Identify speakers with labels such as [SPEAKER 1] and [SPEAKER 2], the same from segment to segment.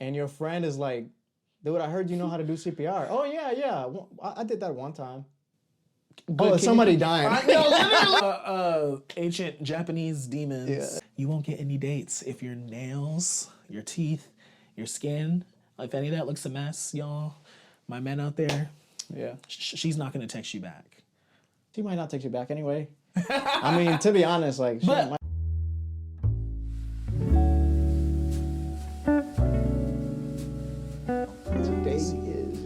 [SPEAKER 1] and your friend is like, dude, I heard you know how to do CPR. Oh, yeah, yeah. I did that one time.
[SPEAKER 2] Good,
[SPEAKER 1] oh, somebody dying.
[SPEAKER 2] No, literally. Ancient Japanese demons.
[SPEAKER 1] Yeah.
[SPEAKER 2] You won't get any dates if your nails, your teeth, your skin, if any of that looks a mess, y'all. My men out there,
[SPEAKER 1] Yeah.
[SPEAKER 2] she's not gonna text you back.
[SPEAKER 1] She might not text you back anyway. I mean, to be honest, like,
[SPEAKER 2] But
[SPEAKER 1] today is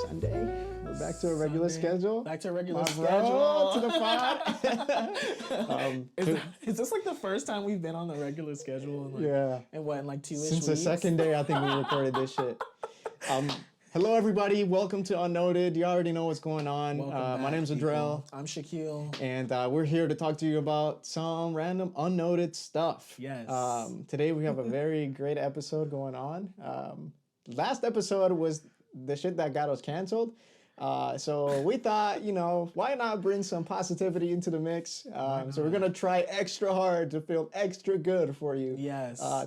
[SPEAKER 1] Sunday. We're back to a regular schedule.
[SPEAKER 2] Back to a regular
[SPEAKER 1] My
[SPEAKER 2] schedule.
[SPEAKER 1] bro, to the pod.
[SPEAKER 2] Is this like the first time we've been on the regular schedule? In like,
[SPEAKER 1] Yeah.
[SPEAKER 2] And what, in like 2-ish
[SPEAKER 1] Since the
[SPEAKER 2] weeks?
[SPEAKER 1] second day, I think we recorded this shit. Hello, everybody. Welcome to Unnoted. You already know what's going on. My name's Adriel.
[SPEAKER 2] I'm Shaquille.
[SPEAKER 1] And we're here to talk to you about some random unnoted stuff.
[SPEAKER 2] Yes.
[SPEAKER 1] Today we have a very great episode going on. Last episode was the shit that got us canceled. So we thought, why not bring some positivity into the mix? So we're going to try extra hard to feel extra good for you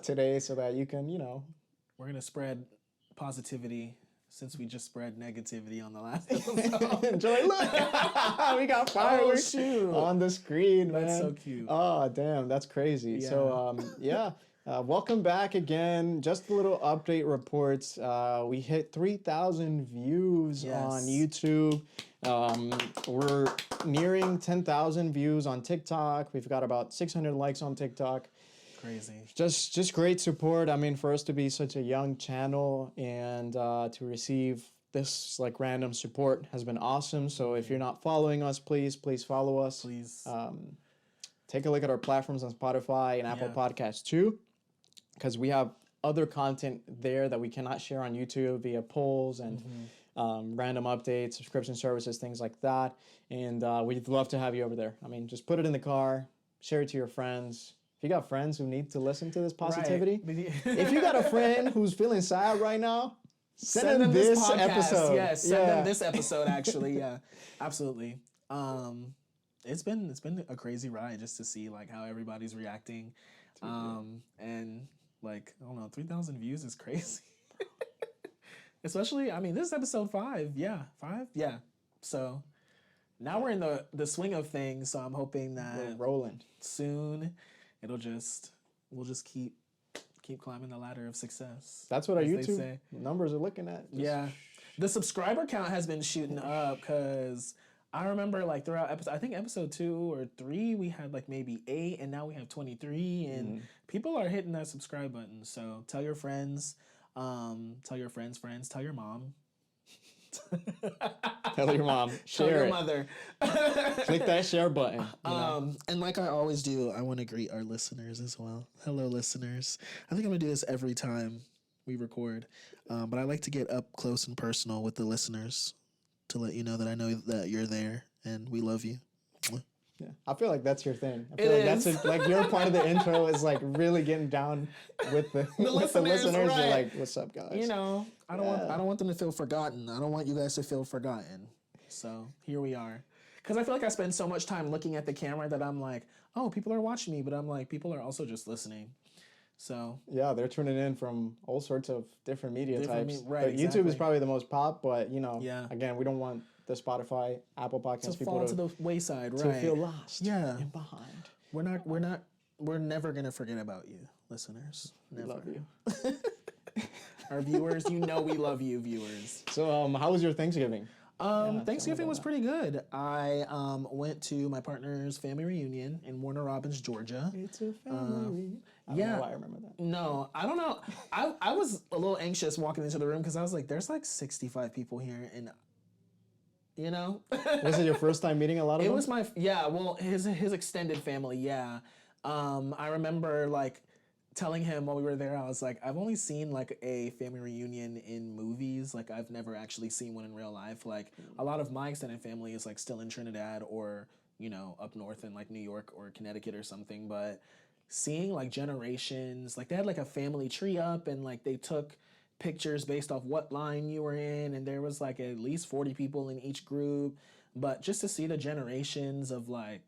[SPEAKER 1] today so that you can,
[SPEAKER 2] We're going to spread positivity since we just spread negativity on the last episode.
[SPEAKER 1] Enjoy. Look, we got fireworks on the screen, man.
[SPEAKER 2] That's so cute.
[SPEAKER 1] Oh, damn, that's crazy.
[SPEAKER 2] Yeah.
[SPEAKER 1] So, welcome back again. Just a little update reports. We hit 3,000 views on YouTube. We're nearing 10,000 views on TikTok. We've got about 600 likes on TikTok.
[SPEAKER 2] Crazy.
[SPEAKER 1] Just great support. I mean, for us to be such a young channel and to receive this like random support has been awesome. So if you're not following us, please follow us.
[SPEAKER 2] Please.
[SPEAKER 1] Take a look at our platforms on Spotify and Apple Podcasts too, because we have other content there that we cannot share on YouTube via polls and random updates, subscription services, things like that. And we'd love to have you over there. I mean, just put it in the car, share it to your friends. If you got friends who need to listen to this positivity, if you got a friend who's feeling sad right now, send them this episode.
[SPEAKER 2] Yes, send them this episode, actually. Yeah, absolutely. It's been a crazy ride just to see like how everybody's reacting. And like, I don't know, 3,000 views is crazy. Especially, I mean, this is episode 5. Yeah, 5? Yeah. So now we're in the swing of things. So I'm hoping that
[SPEAKER 1] we're rolling
[SPEAKER 2] soon. We'll just keep climbing the ladder of success.
[SPEAKER 1] That's what our YouTube numbers are looking at.
[SPEAKER 2] Yeah. The subscriber count has been shooting up because I remember like throughout I think episode 2 or 3, we had like maybe 8 and now we have 23 and people are hitting that subscribe button. So tell your friends, tell your friends, tell your mom.
[SPEAKER 1] Tell your mom. Share
[SPEAKER 2] Tell your
[SPEAKER 1] it.
[SPEAKER 2] Mother.
[SPEAKER 1] Click that share button.
[SPEAKER 2] And like I always do, I want to greet our listeners as well. Hello, listeners. I think I'm going to do this every time we record. But I like to get up close and personal with the listeners to let you know that I know that you're there and we love you.
[SPEAKER 1] Yeah, I feel like that's your thing. I feel that's like your part of the intro is like really getting down with the listeners.
[SPEAKER 2] Right.
[SPEAKER 1] You're like, "What's up, guys?"
[SPEAKER 2] I don't want them to feel forgotten. I don't want you guys to feel forgotten. So here we are. Because I feel like I spend so much time looking at the camera that I'm like, oh, people are watching me, but I'm like, people are also just listening. So
[SPEAKER 1] yeah, they're tuning in from all sorts of different media types.
[SPEAKER 2] Right,
[SPEAKER 1] YouTube is probably the most pop, but
[SPEAKER 2] again,
[SPEAKER 1] we don't want the Spotify, Apple Podcasts
[SPEAKER 2] to fall to the wayside, right?
[SPEAKER 1] To feel lost, and behind.
[SPEAKER 2] We're never gonna forget about you, listeners. Never.
[SPEAKER 1] We love you.
[SPEAKER 2] Our viewers, we love you, viewers.
[SPEAKER 1] So, how was your Thanksgiving?
[SPEAKER 2] Thanksgiving was pretty good. I went to my partner's family reunion in Warner Robins, Georgia.
[SPEAKER 1] It's a family reunion. I don't know why I remember that.
[SPEAKER 2] No, I don't know. I was a little anxious walking into the room because I was like, there's like 65 people here, and
[SPEAKER 1] Was it your first time meeting a lot of them?
[SPEAKER 2] It was his extended family, yeah. I remember like telling him while we were there, I was like, I've only seen like a family reunion in movies. Like I've never actually seen one in real life. Like a lot of my extended family is like still in Trinidad or, up north in like New York or Connecticut or something. But seeing like generations, like they had like a family tree up and like they took pictures based off what line you were in. And there was like at least 40 people in each group. But just to see the generations of like,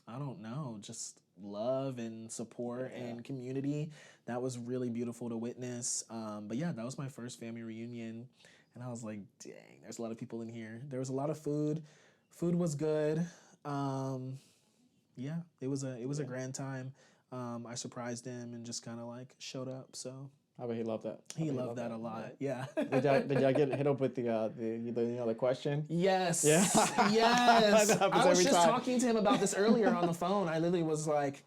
[SPEAKER 2] I don't know, just love and support and community that was really beautiful to witness. But yeah, that was my first family reunion, and I was like, dang, there's a lot of people in here. There was a lot of food. Food was good. Yeah, it was a grand time. I surprised him and just kind of like showed up. So
[SPEAKER 1] I bet he loved that.
[SPEAKER 2] he loved that a lot. Yeah.
[SPEAKER 1] Did y'all get hit up with the question?
[SPEAKER 2] Yes.
[SPEAKER 1] Yeah.
[SPEAKER 2] Yes.
[SPEAKER 1] That happens
[SPEAKER 2] I was
[SPEAKER 1] every
[SPEAKER 2] just
[SPEAKER 1] time.
[SPEAKER 2] talking to him about this earlier on the phone. I literally was like,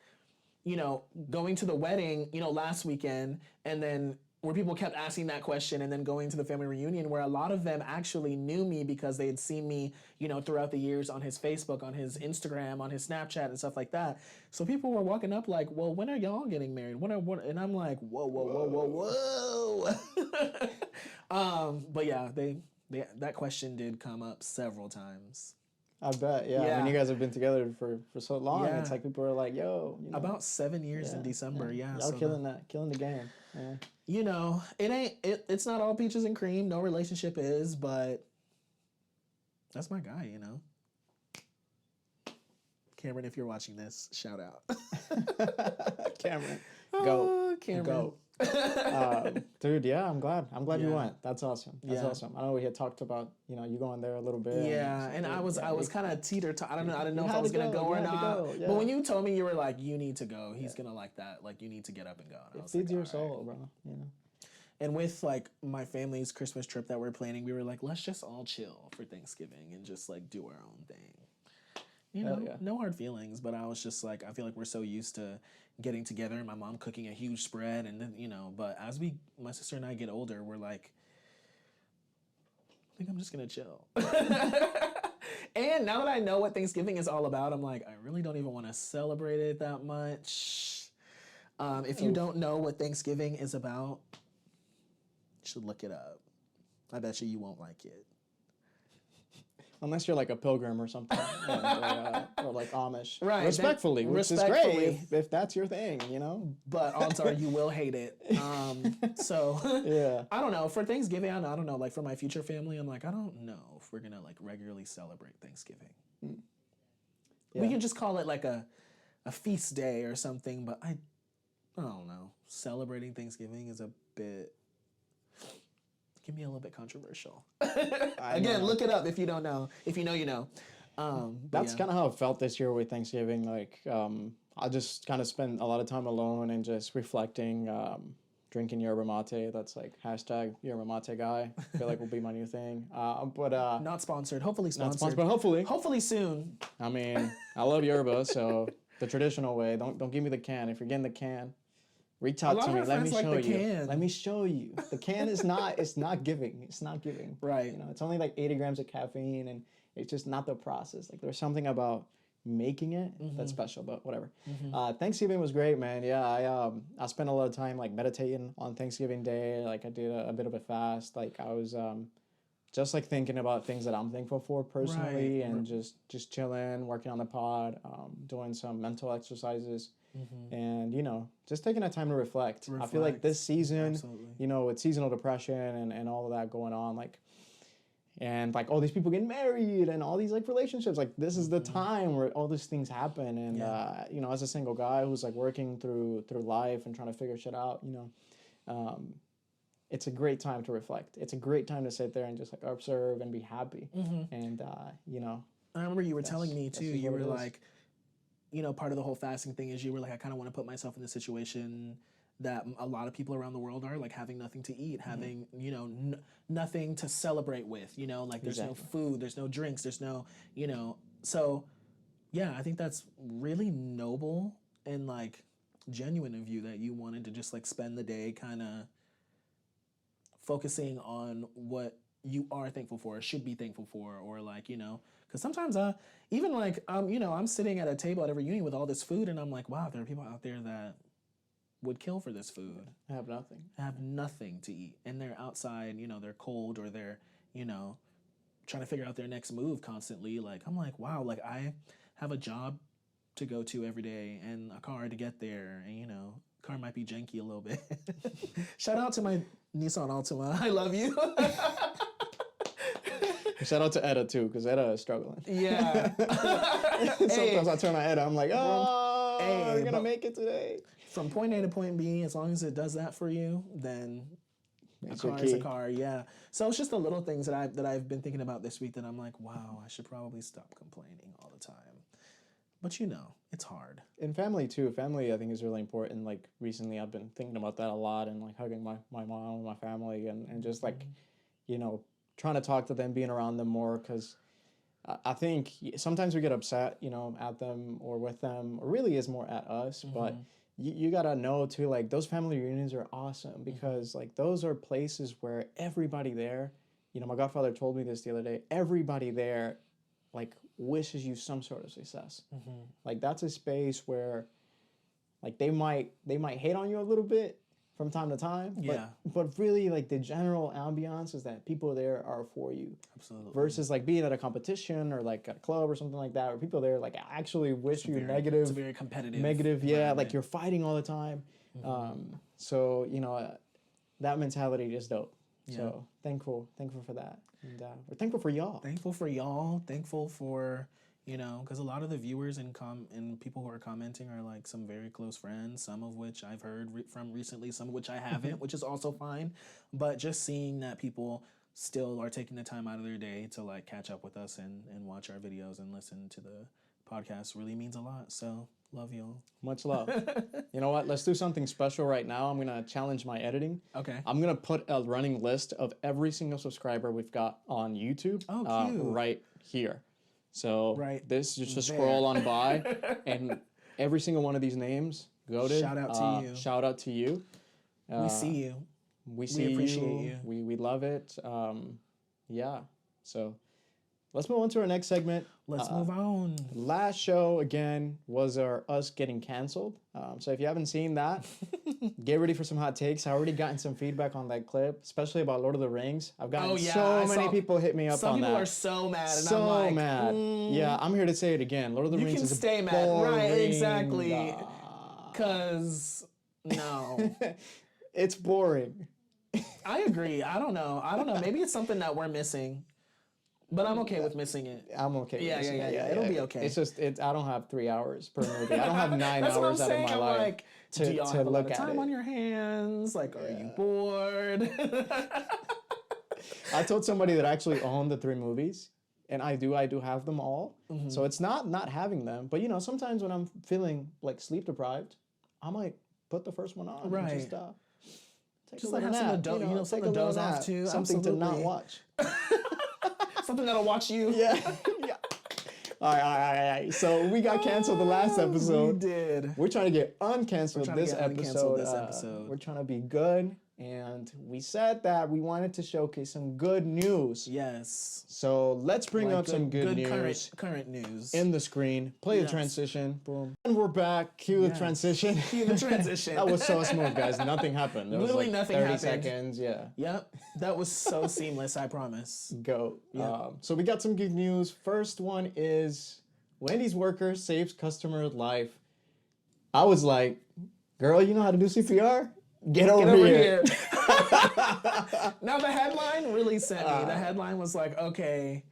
[SPEAKER 2] going to the wedding, last weekend, and then where people kept asking that question, and then going to the family reunion where a lot of them actually knew me because they had seen me, throughout the years on his Facebook, on his Instagram, on his Snapchat and stuff like that. So people were walking up like, well, when are y'all getting married? And I'm like, whoa. But yeah, that question did come up several times.
[SPEAKER 1] I bet, yeah. When you guys have been together for so long, it's like people are like, yo.
[SPEAKER 2] About 7 years in December,
[SPEAKER 1] Y'all
[SPEAKER 2] so
[SPEAKER 1] killing the game. Yeah.
[SPEAKER 2] It's not all peaches and cream. No relationship is, but that's my guy, Cameron, if you're watching this, shout out.
[SPEAKER 1] Cameron, go.
[SPEAKER 2] Cameron.
[SPEAKER 1] Go. Dude, yeah, I'm glad you went. That's awesome. That's awesome. I know we had talked about, you going there a little bit.
[SPEAKER 2] Yeah, and I was kind of I don't know. I didn't know if I was gonna go or not.
[SPEAKER 1] Yeah.
[SPEAKER 2] But when you told me, you were like, you need to go. He's gonna like that. Like, you need to get up and go. And
[SPEAKER 1] it feeds your soul, bro.
[SPEAKER 2] And with like my family's Christmas trip that we're planning, we were like, let's just all chill for Thanksgiving and just like do our own thing. No hard feelings, but I was just like, I feel like we're so used to getting together and my mom cooking a huge spread, and then but as my sister and I get older, we're like, I think I'm just gonna chill. And now that I know what Thanksgiving is all about, I'm like, I really don't even want to celebrate it that much. If you don't know what Thanksgiving is about, you should look it up. I bet you won't like it.
[SPEAKER 1] Unless you're like a pilgrim or something, or like Amish,
[SPEAKER 2] right?
[SPEAKER 1] Respectfully, which is great if that's your thing,
[SPEAKER 2] But odds are you will hate it. So
[SPEAKER 1] yeah,
[SPEAKER 2] I don't know. For Thanksgiving, I don't know. Like for my future family, I'm like, I don't know if we're gonna like regularly celebrate Thanksgiving. Yeah. We can just call it like a feast day or something. But I don't know. Celebrating Thanksgiving is a bit. Can be a little bit controversial. Again, look it up if you don't know. If you know, you know.
[SPEAKER 1] That's kind of how it felt this year with Thanksgiving. Like, I just kind of spent a lot of time alone and just reflecting, drinking yerba mate. That's like hashtag yerba mate guy. I feel like will be my new thing. But
[SPEAKER 2] not sponsored. Hopefully sponsored.
[SPEAKER 1] Not sponsored, but hopefully.
[SPEAKER 2] Hopefully soon.
[SPEAKER 1] I mean, I love yerba, so the traditional way. Don't give me the can. If you're getting the can, reach out to me. Let me show you. Let me show you. The can is not. It's not giving. It's not giving.
[SPEAKER 2] Right.
[SPEAKER 1] It's only like 80 grams of caffeine, and it's just not the process. Like there's something about making it that's special. But whatever. Thanksgiving was great, man. Yeah, I spent a lot of time like meditating on Thanksgiving Day. Like I did a bit of a fast. Like I was just like thinking about things that I'm thankful for personally, and just chilling, working on the pod, doing some mental exercises. And, just taking that time to reflect. I feel like this season, with seasonal depression and all of that going on, and all these people getting married and all these like relationships, like this is the time where all these things happen. And, as a single guy who's like working through life and trying to figure shit out, it's a great time to reflect. It's a great time to sit there and just like observe and be happy. And,
[SPEAKER 2] I remember you were telling me too, you were like, part of the whole fasting thing is you were like, I kind of want to put myself in the situation that a lot of people around the world are, like having nothing to eat, having, nothing to celebrate with, like there's no food, there's no drinks, there's no, so yeah, I think that's really noble and like genuine of you that you wanted to just like spend the day kind of focusing on what you are thankful for, should be thankful for, or like, because sometimes even like, I'm sitting at a table at a reunion with all this food and I'm like, wow, there are people out there that would kill for this food.
[SPEAKER 1] Have nothing.
[SPEAKER 2] Have nothing to eat. And they're outside, they're cold, or they're, trying to figure out their next move constantly. Like, I'm like, wow, like I have a job to go to every day and a car to get there. And, car might be janky a little bit. Shout out to my Nissan Altima. I love you.
[SPEAKER 1] Shout out to Etta too, because Etta is struggling.
[SPEAKER 2] Yeah.
[SPEAKER 1] Sometimes I turn on Etta, I'm like, we're gonna make it today.
[SPEAKER 2] from point A to point B, as long as it does that for you, then
[SPEAKER 1] It's
[SPEAKER 2] a
[SPEAKER 1] your
[SPEAKER 2] car is a
[SPEAKER 1] key.
[SPEAKER 2] car. Yeah. So it's just the little things that I've been thinking about this week that I'm like, wow, I should probably stop complaining all the time. But it's hard.
[SPEAKER 1] In family too. Family, I think, is really important. Like recently, I've been thinking about that a lot, and like hugging my mom and my family, and just like, trying to talk to them, being around them more, because I think sometimes we get upset, at them or with them, or really is more at us. But you gotta know too, like those family reunions are awesome because like those are places where everybody there, my godfather told me this the other day. Everybody there, like, wishes you some sort of success. Like that's a space where, like, they might hate on you a little bit from time to time. But really, like, the general ambiance is that people there are for you.
[SPEAKER 2] Absolutely.
[SPEAKER 1] Versus like being at a competition or like at a club or something like that, where people there like actually wish you negative.
[SPEAKER 2] It's a very competitive.
[SPEAKER 1] Negative, yeah. Like you're fighting all the time. So that mentality is dope. Yeah. So thankful for that, and we're thankful for y'all.
[SPEAKER 2] Thankful for because a lot of the viewers and people who are commenting are like some very close friends, some of which I've heard from recently, some of which I haven't, which is also fine. But just seeing that people still are taking the time out of their day to like catch up with us and watch our videos and listen to the podcast really means a lot. So love y'all.
[SPEAKER 1] Much love. You know what? Let's do something special right now. I'm going to challenge my editing.
[SPEAKER 2] Okay.
[SPEAKER 1] I'm going to put a running list of every single subscriber we've got on YouTube right here. So this, just scroll on by, and every single one of these names, goated.
[SPEAKER 2] Shout out to you.
[SPEAKER 1] Shout out to you.
[SPEAKER 2] We see you.
[SPEAKER 1] We appreciate you. We love it. Yeah. So let's move on to our next segment.
[SPEAKER 2] Let's move on.
[SPEAKER 1] Last show, again, was us getting canceled. So if you haven't seen that, get ready for some hot takes. I already gotten some feedback on that clip, especially about Lord of the Rings. I've gotten so many people hit me up on that.
[SPEAKER 2] Some people are so mad. And
[SPEAKER 1] so
[SPEAKER 2] I'm like,
[SPEAKER 1] mad. Yeah, I'm here to say it again. Lord of the Rings is
[SPEAKER 2] stay mad.
[SPEAKER 1] boring.
[SPEAKER 2] Right, exactly. Because, no.
[SPEAKER 1] It's boring.
[SPEAKER 2] I agree. I don't know. Maybe it's something that we're missing. But I'm okay with missing it.
[SPEAKER 1] I'm okay with missing it.
[SPEAKER 2] Yeah. It'll be okay.
[SPEAKER 1] It's just, I don't have 3 hours per movie. I don't have 9 hours out of my life
[SPEAKER 2] like, do y'all have a lot of time on
[SPEAKER 1] it.
[SPEAKER 2] your hands? Like, are you bored?
[SPEAKER 1] I told somebody that actually owned the 3 movies, and I do have them all. So it's not having them. But, sometimes when I'm feeling, like, sleep deprived, I might put the first one on.
[SPEAKER 2] Right.
[SPEAKER 1] And just
[SPEAKER 2] like have some something to doze off to.
[SPEAKER 1] Something to not watch.
[SPEAKER 2] Something that'll watch you.
[SPEAKER 1] Yeah. All right. So we got canceled the last episode.
[SPEAKER 2] We did.
[SPEAKER 1] We're trying to get uncanceled this episode. We're trying to be good. And we said that we wanted to showcase some good news.
[SPEAKER 2] Yes.
[SPEAKER 1] So let's bring up some good news.
[SPEAKER 2] Current news.
[SPEAKER 1] In the screen. Play the transition. Boom. And we're back. Cue the transition.
[SPEAKER 2] Cue the transition.
[SPEAKER 1] That was so smooth, guys. Nothing happened. There
[SPEAKER 2] Literally
[SPEAKER 1] was like
[SPEAKER 2] nothing
[SPEAKER 1] 30
[SPEAKER 2] happened.
[SPEAKER 1] seconds. Yeah.
[SPEAKER 2] Yep. That was so seamless, I promise.
[SPEAKER 1] Go.
[SPEAKER 2] Yep.
[SPEAKER 1] So we got some good news. First one is Wendy's worker saves customer's life. I was like, girl, you know how to do CPR? Get over here.
[SPEAKER 2] Now the headline really sent me. The headline was like, okay.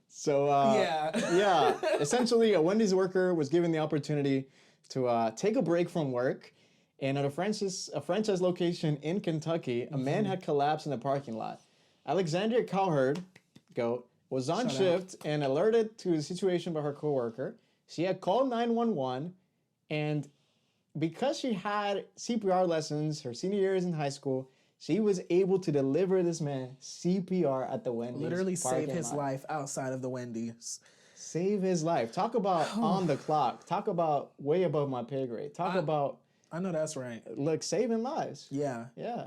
[SPEAKER 1] So yeah. Essentially, a Wendy's worker was given the opportunity to take a break from work, and at a franchise location in Kentucky, a man had collapsed in the parking lot. Alexandria Cowherd, goat, was on shift and alerted to the situation by her coworker. She had called 911, and because she had CPR lessons her senior years in high school, she was able to deliver this man CPR at the Wendy's.
[SPEAKER 2] Literally save his life outside of the Wendy's.
[SPEAKER 1] Save his life. Talk about on the clock. Talk about way above my pay grade. Talk about...
[SPEAKER 2] I know that's right.
[SPEAKER 1] Look, saving lives.
[SPEAKER 2] Yeah.
[SPEAKER 1] Yeah.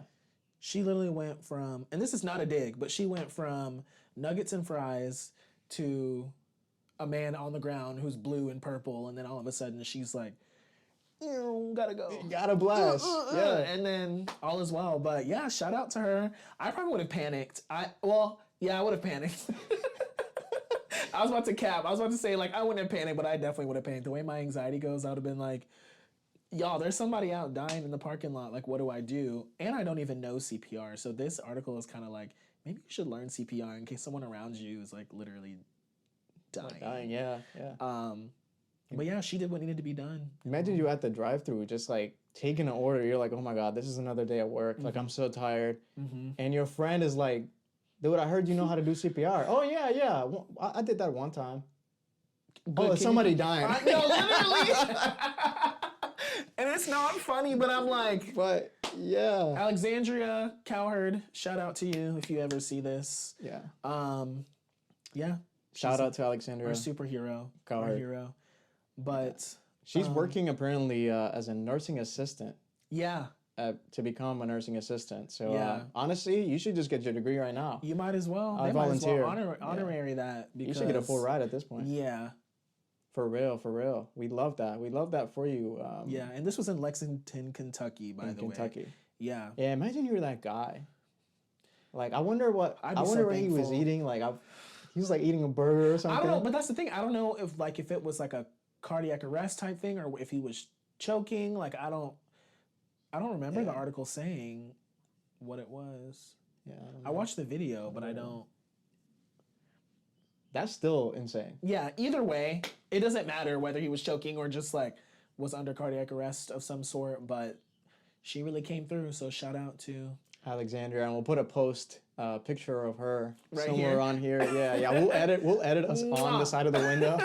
[SPEAKER 2] She literally went from, and this is not a dig, but she went from nuggets and fries to a man on the ground who's blue and purple, and then all of a sudden she's like, gotta go.
[SPEAKER 1] Gotta blast. Yeah.
[SPEAKER 2] And then all is well. But yeah, shout out to her. I probably would have panicked. I would have panicked. I was about to cap. I was about to say, like, I wouldn't have panicked, but I definitely would have panicked. The way my anxiety goes, I would have been like, y'all, there's somebody out dying in the parking lot. Like, what do I do? And I don't even know CPR. So this article is kind of like, maybe you should learn CPR in case someone around you is, like, literally dying.
[SPEAKER 1] Yeah.
[SPEAKER 2] But yeah, she did what needed to be done.
[SPEAKER 1] Imagine you at the drive-thru just like taking an order. You're like, oh my God, this is another day at work. Like, I'm so tired. And your friend is like, dude, I heard you know how to do CPR. Oh, yeah. Well, I did that one time. Good, somebody dying.
[SPEAKER 2] No, literally. And it's not funny, but I'm like...
[SPEAKER 1] But, yeah.
[SPEAKER 2] Alexandria Cowherd, shout out to you if you ever see this.
[SPEAKER 1] Yeah.
[SPEAKER 2] Yeah.
[SPEAKER 1] Shout out to Alexandria.
[SPEAKER 2] Our superhero.
[SPEAKER 1] Cowherd.
[SPEAKER 2] Our hero. But...
[SPEAKER 1] She's working apparently as a nursing assistant.
[SPEAKER 2] Yeah.
[SPEAKER 1] To become a nursing assistant. So honestly, you should just get your degree right now.
[SPEAKER 2] You might as well.
[SPEAKER 1] I volunteer.
[SPEAKER 2] Honorary that. Because,
[SPEAKER 1] you should get a full ride at this point.
[SPEAKER 2] Yeah.
[SPEAKER 1] For real. We love that. We love that for you.
[SPEAKER 2] Yeah, and this was in Lexington, Kentucky, by the way.
[SPEAKER 1] Kentucky.
[SPEAKER 2] Yeah.
[SPEAKER 1] Yeah, imagine you were that guy. Like, I wonder what he was eating. Like, he was like eating a burger or something.
[SPEAKER 2] I don't know, but that's the thing. I don't know if it was like a cardiac arrest type thing or if he was choking. Like, I don't remember the article saying what it was.
[SPEAKER 1] Yeah.
[SPEAKER 2] I watched the video, but I don't.
[SPEAKER 1] That's still insane.
[SPEAKER 2] Yeah, either way, it doesn't matter whether he was choking or just like was under cardiac arrest of some sort, but she really came through, so shout out to
[SPEAKER 1] Alexandria, and we'll put a picture of her
[SPEAKER 2] right
[SPEAKER 1] somewhere
[SPEAKER 2] here.
[SPEAKER 1] on here. Yeah. We'll edit us on the side of the window.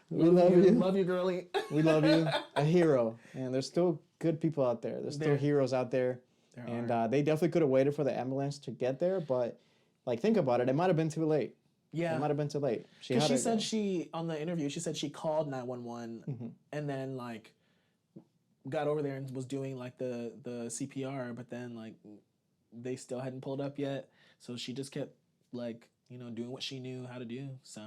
[SPEAKER 1] We love you.
[SPEAKER 2] Love you, girly.
[SPEAKER 1] We love you. A hero. And there's still good people out there. There's still heroes out there. They definitely could have waited for the ambulance to get there, but like, think about it. It might have been too late.
[SPEAKER 2] Yeah.
[SPEAKER 1] It might have been too late.
[SPEAKER 2] Because on the interview, she said she called 911 and then, like, got over there and was doing, like, the CPR, but then, like, they still hadn't pulled up yet. So she just kept, like, doing what she knew how to do. So.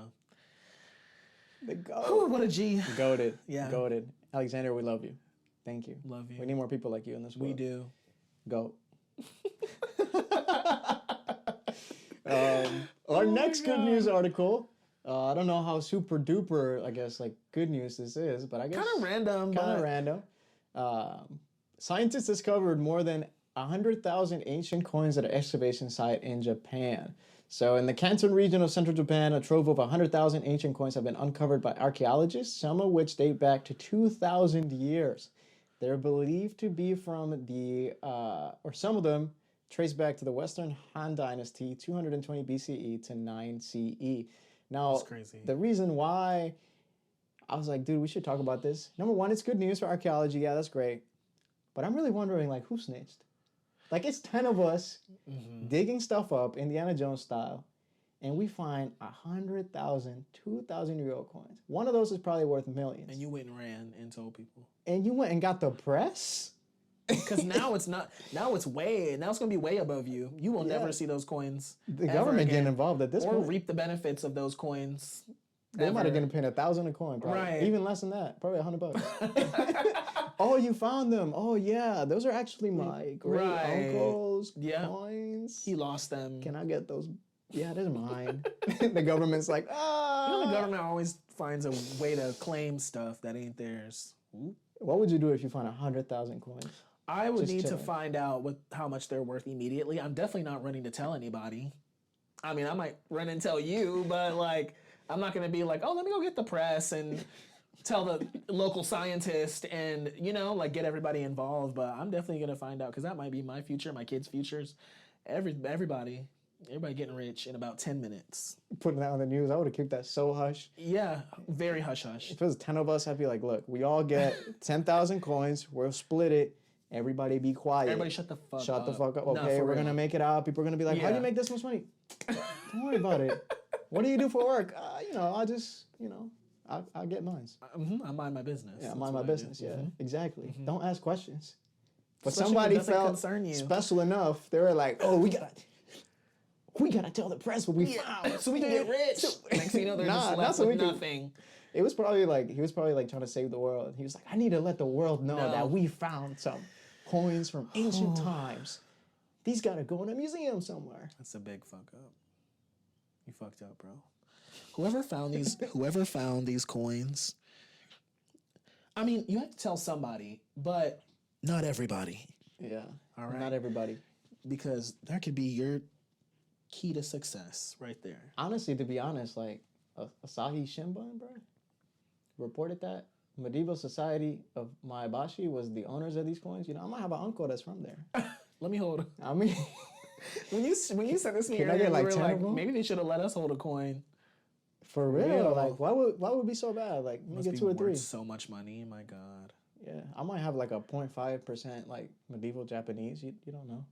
[SPEAKER 1] The goat.
[SPEAKER 2] Whew, what a G.
[SPEAKER 1] Goated.
[SPEAKER 2] Yeah.
[SPEAKER 1] Goated. Alexander, we love you. Thank you.
[SPEAKER 2] Love you.
[SPEAKER 1] We need more people like you in this world.
[SPEAKER 2] We do.
[SPEAKER 1] Goat. Our next good news article. I don't know how super duper, I guess, like good news this is, but I guess
[SPEAKER 2] kind of random.
[SPEAKER 1] Scientists discovered more than 100,000 ancient coins at an excavation site in Japan. So in the Canton region of central Japan, a trove of 100,000 ancient coins have been uncovered by archaeologists, some of which date back to 2,000 years. They're believed to be from or some of them trace back to the Western Han Dynasty, 220 BCE to 9 CE. Now,
[SPEAKER 2] that's crazy.
[SPEAKER 1] The reason why I was like, dude, we should talk about this. Number one, it's good news for archaeology. Yeah, that's great. But I'm really wondering, like, who snitched? Like, it's 10 of us digging stuff up, Indiana Jones style, and we find 100,000, 2,000-year-old coins. One of those is probably worth millions.
[SPEAKER 2] And you went and ran and told people.
[SPEAKER 1] And you went and got the press?
[SPEAKER 2] Because now it's not. Now it's going to be way above you. You will never see those coins.
[SPEAKER 1] The government getting involved at this point.
[SPEAKER 2] Or reap the benefits of those coins.
[SPEAKER 1] They might have been paying $1,000 a coin, probably. Right. Even less than that. Probably $100. Oh, you found them. Oh, yeah. Those are actually my great uncle's coins.
[SPEAKER 2] He lost them.
[SPEAKER 1] Can I get those? Yeah, those are mine. The government's like,
[SPEAKER 2] the government always finds a way to claim stuff that ain't theirs.
[SPEAKER 1] What would you do if you found 100,000 coins?
[SPEAKER 2] I would need to find out how much they're worth immediately. I'm definitely not running to tell anybody. I mean, I might run and tell you, but like, I'm not going to be like, oh, let me go get the press and tell the local scientist and, like get everybody involved. But I'm definitely going to find out because that might be my future, my kids' futures. Everybody getting rich in about 10 minutes.
[SPEAKER 1] Putting that on the news, I would have kept that so hush.
[SPEAKER 2] Yeah, very hush-hush.
[SPEAKER 1] If it was 10 of us, I'd be like, look, we all get 10,000 coins. We'll split it. Everybody be quiet.
[SPEAKER 2] Everybody shut the fuck up.
[SPEAKER 1] Shut the fuck up. Okay, we're going to make it out. People are going to be like, how do you make this much money? Don't worry about it. What do you do for work? I just, I get mine.
[SPEAKER 2] I mind my business.
[SPEAKER 1] Yeah, I mind my business. Yeah, exactly. Don't ask questions. But
[SPEAKER 2] especially
[SPEAKER 1] somebody felt special enough. They were like, oh, we gotta tell the press what we found
[SPEAKER 2] so we can get rich. Next thing you know, they're just left with nothing.
[SPEAKER 1] It was probably like, he was probably trying to save the world. He was like, I need to let the world know that we found some coins from ancient times. These gotta go in a museum somewhere.
[SPEAKER 2] That's a big fuck up. You fucked up, bro. Whoever found these coins, I mean, you have to tell somebody, but not everybody.
[SPEAKER 1] Yeah.
[SPEAKER 2] All right.
[SPEAKER 1] Not everybody.
[SPEAKER 2] Because that could be your key to success right there.
[SPEAKER 1] Honestly, to be honest, like Asahi Shinbun, bro. reported that medieval society of Maebashi was the owners of these coins. You know, I might have an uncle that's from there.
[SPEAKER 2] Let me hold.
[SPEAKER 1] I mean,
[SPEAKER 2] when you said this to me
[SPEAKER 1] Can I
[SPEAKER 2] earlier,
[SPEAKER 1] get, like,
[SPEAKER 2] you were
[SPEAKER 1] 10
[SPEAKER 2] like,
[SPEAKER 1] of them?
[SPEAKER 2] maybe they should have let us hold a coin.
[SPEAKER 1] for real,
[SPEAKER 2] real.
[SPEAKER 1] like why would it be so bad? Like, let me
[SPEAKER 2] Must
[SPEAKER 1] get
[SPEAKER 2] be
[SPEAKER 1] 2 or
[SPEAKER 2] worth
[SPEAKER 1] 3.
[SPEAKER 2] so much money. My God.
[SPEAKER 1] Yeah, I might have like a 0.5% like medieval Japanese. You don't know.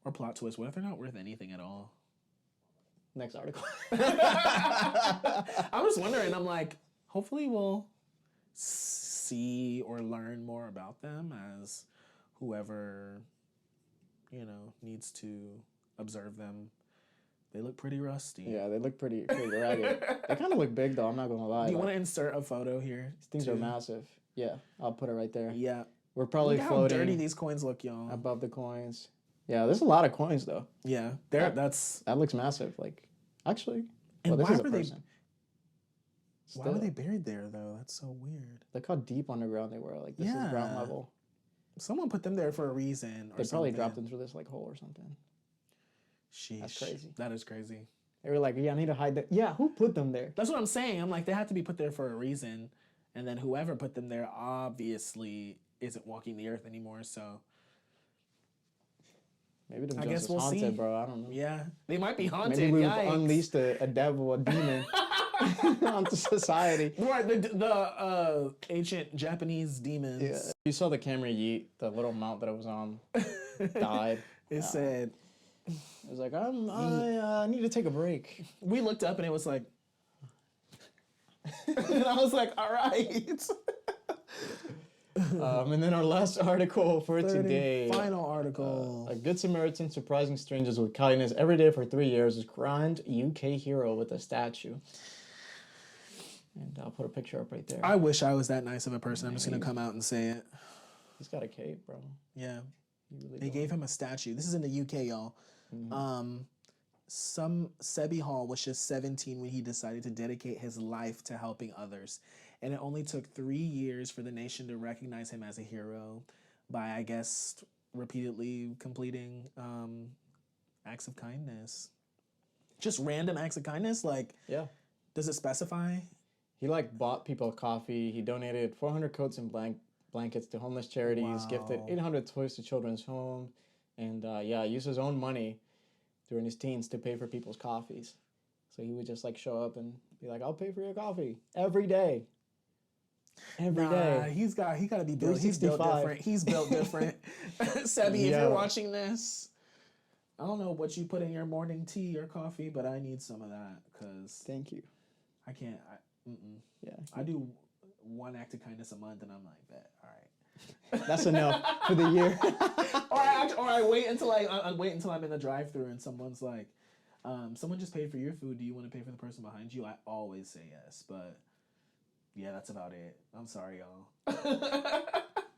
[SPEAKER 2] Or plot twist. What if they're not worth anything at all?
[SPEAKER 1] Next article.
[SPEAKER 2] I was wondering. I'm like, hopefully we'll see or learn more about them as whoever, needs to observe them. They look pretty rusty.
[SPEAKER 1] Yeah, they look pretty ragged. They kind of look big though. I'm not gonna lie.
[SPEAKER 2] Do you want to insert a photo here?
[SPEAKER 1] These things are massive. Yeah, I'll put it right there.
[SPEAKER 2] Yeah.
[SPEAKER 1] We're probably
[SPEAKER 2] Look
[SPEAKER 1] floating
[SPEAKER 2] how dirty these coins look, y'all.
[SPEAKER 1] above the coins. Yeah, there's a lot of coins though.
[SPEAKER 2] Yeah,
[SPEAKER 1] That
[SPEAKER 2] that's.
[SPEAKER 1] looks massive. Like, actually,
[SPEAKER 2] And
[SPEAKER 1] this
[SPEAKER 2] why
[SPEAKER 1] is a
[SPEAKER 2] were they?
[SPEAKER 1] person.
[SPEAKER 2] Why were they buried there though? That's so weird.
[SPEAKER 1] Look how deep underground they were. Like, this is ground level.
[SPEAKER 2] Someone put them there for a reason.
[SPEAKER 1] They probably dropped them through this like hole or something.
[SPEAKER 2] Sheesh.
[SPEAKER 1] That's crazy.
[SPEAKER 2] That is crazy.
[SPEAKER 1] They were like, yeah, I need to hide that. Yeah, who put them there?
[SPEAKER 2] That's what I'm saying. I'm like, they had to be put there for a reason, and then whoever put them there obviously isn't walking the earth anymore. So
[SPEAKER 1] Maybe them
[SPEAKER 2] I
[SPEAKER 1] just
[SPEAKER 2] guess we'll
[SPEAKER 1] haunted,
[SPEAKER 2] see.
[SPEAKER 1] bro. I don't know.
[SPEAKER 2] yeah, they might be haunted.
[SPEAKER 1] Maybe we've
[SPEAKER 2] Yikes.
[SPEAKER 1] unleashed a devil, a demon onto society.
[SPEAKER 2] Right, the ancient Japanese demons.
[SPEAKER 1] Yeah. You saw the camera yeet, the little mount that it was on died.
[SPEAKER 2] It said,
[SPEAKER 1] It was like, I need to take a break.
[SPEAKER 2] we looked up and it was like, and I was like, all right.
[SPEAKER 1] And then our last article for today.
[SPEAKER 2] Final article.
[SPEAKER 1] A good Samaritan surprising strangers with kindness every day for 3 years is crowned UK hero with a statue. And I'll put a picture up right there.
[SPEAKER 2] I wish I was that nice of a person. I'm just going to come out and say it.
[SPEAKER 1] He's got a cape, bro.
[SPEAKER 2] Yeah.
[SPEAKER 1] Really
[SPEAKER 2] They gave him a statue. This is in the UK, y'all. Sebi Hall was just 17 when he decided to dedicate his life to helping others. And it only took 3 years for the nation to recognize him as a hero by, I guess, repeatedly completing acts of kindness. Just random acts of kindness? Like,
[SPEAKER 1] Yeah.
[SPEAKER 2] does it specify?
[SPEAKER 1] He like bought people coffee. He donated 400 coats and blankets to homeless charities, gifted
[SPEAKER 2] Wow.
[SPEAKER 1] 800 toys to children's home, and used his own money during his teens to pay for people's coffees. So he would just like show up and be like, "I'll pay for your coffee every day." Every day.
[SPEAKER 2] He got to be built. He's built
[SPEAKER 1] 365.
[SPEAKER 2] different. He's built different. Sebi, if you're watching this, I don't know what you put in your morning tea or coffee, but I need some of that because
[SPEAKER 1] Thank you.
[SPEAKER 2] I can't.
[SPEAKER 1] Yeah.
[SPEAKER 2] I do one act of kindness a month, and I'm like, bet, all right.
[SPEAKER 1] That's enough for the year.
[SPEAKER 2] or I wait until I wait until I'm in the drive-through and someone's like, someone just paid for your food. Do you want to pay for the person behind you? I always say yes, but yeah, that's about it. I'm sorry, y'all.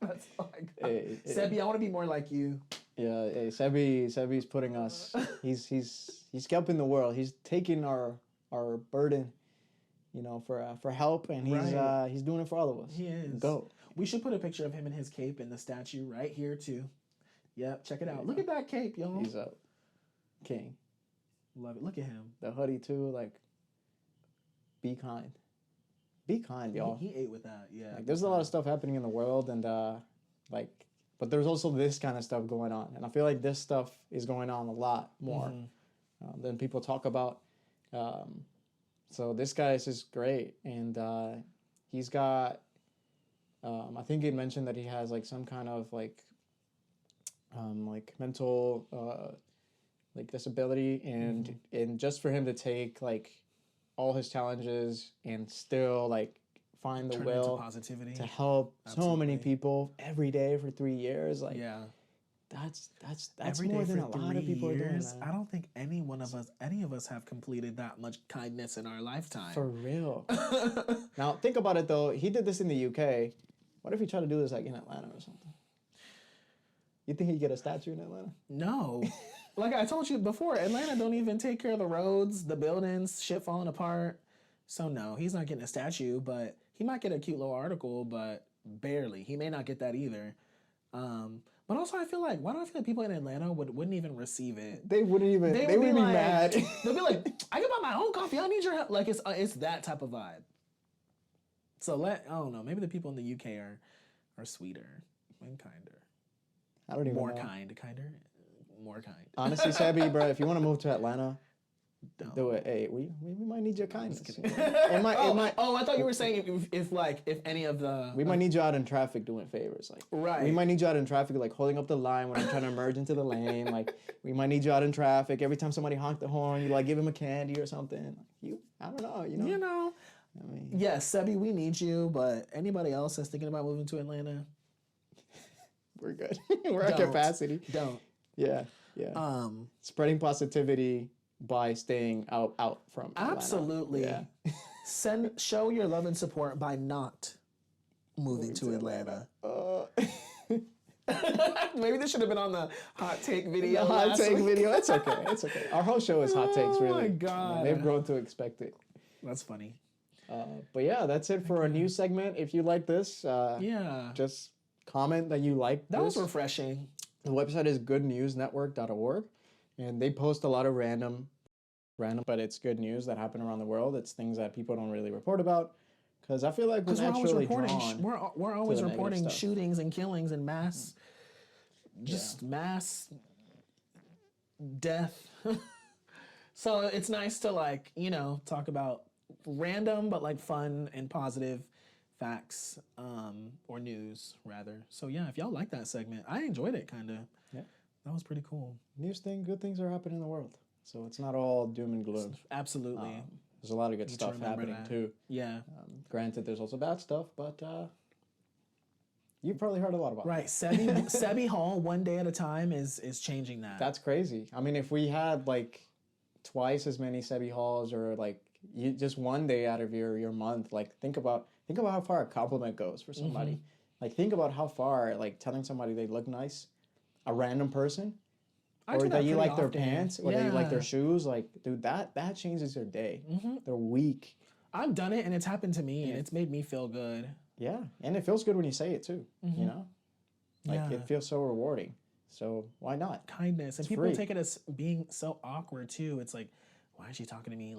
[SPEAKER 2] That's all I got.
[SPEAKER 1] Hey,
[SPEAKER 2] Sebi, I want to be more like you.
[SPEAKER 1] Yeah, hey, Sebi's putting us. He's helping the world. He's taking our burden, for help, and he's doing it for all of us.
[SPEAKER 2] He is.
[SPEAKER 1] Go.
[SPEAKER 2] We should put a picture of him in his cape in the statue right here too. Yep, check it out. Look at that cape, y'all.
[SPEAKER 1] He's a king.
[SPEAKER 2] Love it. Look at him.
[SPEAKER 1] The hoodie too. Like, be kind. Be kind, y'all.
[SPEAKER 2] He ate with that. Yeah.
[SPEAKER 1] Like, there's a lot of stuff happening in the world, and but there's also this kind of stuff going on, and I feel like this stuff is going on a lot more than people talk about. So this guy is just great, and he's got. I think he mentioned that he has like some kind of like mental disability, and just for him to take like all his challenges and still like find the
[SPEAKER 2] Turn
[SPEAKER 1] will
[SPEAKER 2] into positivity
[SPEAKER 1] to help so many people every day for 3 years, like that's
[SPEAKER 2] every
[SPEAKER 1] more
[SPEAKER 2] day
[SPEAKER 1] than
[SPEAKER 2] for
[SPEAKER 1] a lot of people are doing.
[SPEAKER 2] I don't think any of us have completed that much kindness in our lifetime.
[SPEAKER 1] For real. Now think about it though. He did this in the UK. What if he tried to do this like in Atlanta or something? You think he'd get a statue in Atlanta?
[SPEAKER 2] No. Like I told you before, Atlanta don't even take care of the roads, the buildings, shit falling apart. So no, he's not getting a statue, but he might get a cute little article, but barely. He may not get that either. But also I feel like, why do I feel like people in Atlanta wouldn't even receive it?
[SPEAKER 1] They wouldn't even. They would be
[SPEAKER 2] like,
[SPEAKER 1] mad.
[SPEAKER 2] They'll be like, I can buy my own coffee. I don't need your help. Like it's that type of vibe. So I don't know. Maybe the people in the UK are sweeter and kinder.
[SPEAKER 1] I don't even
[SPEAKER 2] More
[SPEAKER 1] know.
[SPEAKER 2] kinder, more kind.
[SPEAKER 1] Honestly, Sebi, bro, if you want to move to Atlanta, do it. Hey, we might need your kindness.
[SPEAKER 2] I thought you were saying if any of the
[SPEAKER 1] we might need you out in traffic doing favors. Like,
[SPEAKER 2] right.
[SPEAKER 1] We might need you out in traffic, like holding up the line when I'm trying to merge into the lane. Like, we might need you out in traffic. Every time somebody honk the horn, you like give him a candy or something. I don't know. You know. I mean,
[SPEAKER 2] yes, Sebi, we need you. But anybody else that's thinking about moving to Atlanta,
[SPEAKER 1] we're good. We're at capacity.
[SPEAKER 2] Don't.
[SPEAKER 1] Yeah. Spreading positivity by staying out from Atlanta.
[SPEAKER 2] Absolutely.
[SPEAKER 1] Yeah.
[SPEAKER 2] Show your love and support by not moving to Atlanta. Maybe this should have been on the hot take video.
[SPEAKER 1] The hot take video. It's okay. Our whole show is hot takes, really.
[SPEAKER 2] Oh my God.
[SPEAKER 1] They've grown to expect it.
[SPEAKER 2] That's funny.
[SPEAKER 1] But yeah, that's it for our news segment. If you like this, just comment that you like
[SPEAKER 2] this. That was refreshing.
[SPEAKER 1] The website is goodnewsnetwork.org, and they post a lot of random, but it's good news that happen around the world. It's things that people don't really report about, because I feel like we're naturally drawn.
[SPEAKER 2] We're always reporting shootings and killings and mass death. So it's nice to talk about random but fun and positive facts or news rather. So yeah, if y'all like that segment, I enjoyed it kind of. Yeah, that was pretty cool.
[SPEAKER 1] News thing, good things are happening in the world, so it's not all doom and gloom.
[SPEAKER 2] Absolutely.
[SPEAKER 1] There's a lot of good stuff happening too.
[SPEAKER 2] Yeah.
[SPEAKER 1] Granted, there's also bad stuff, but you've probably heard a lot about.
[SPEAKER 2] Right, Sebi Hall, one day at a time is changing that.
[SPEAKER 1] That's crazy. I mean, if we had twice as many Sebi Halls, or just one day out of your month, think about how far a compliment goes for somebody. Think about how far telling somebody they look nice, a random person, or that you like their pants, or that you like their shoes. Dude, that changes their day, their week.
[SPEAKER 2] I've done it, and it's happened to me, and it's made me feel good.
[SPEAKER 1] Yeah, and it feels good when you say it too. You know, it feels so rewarding. So why not?
[SPEAKER 2] Kindness, and people take it as being so awkward too. It's why is she talking to me?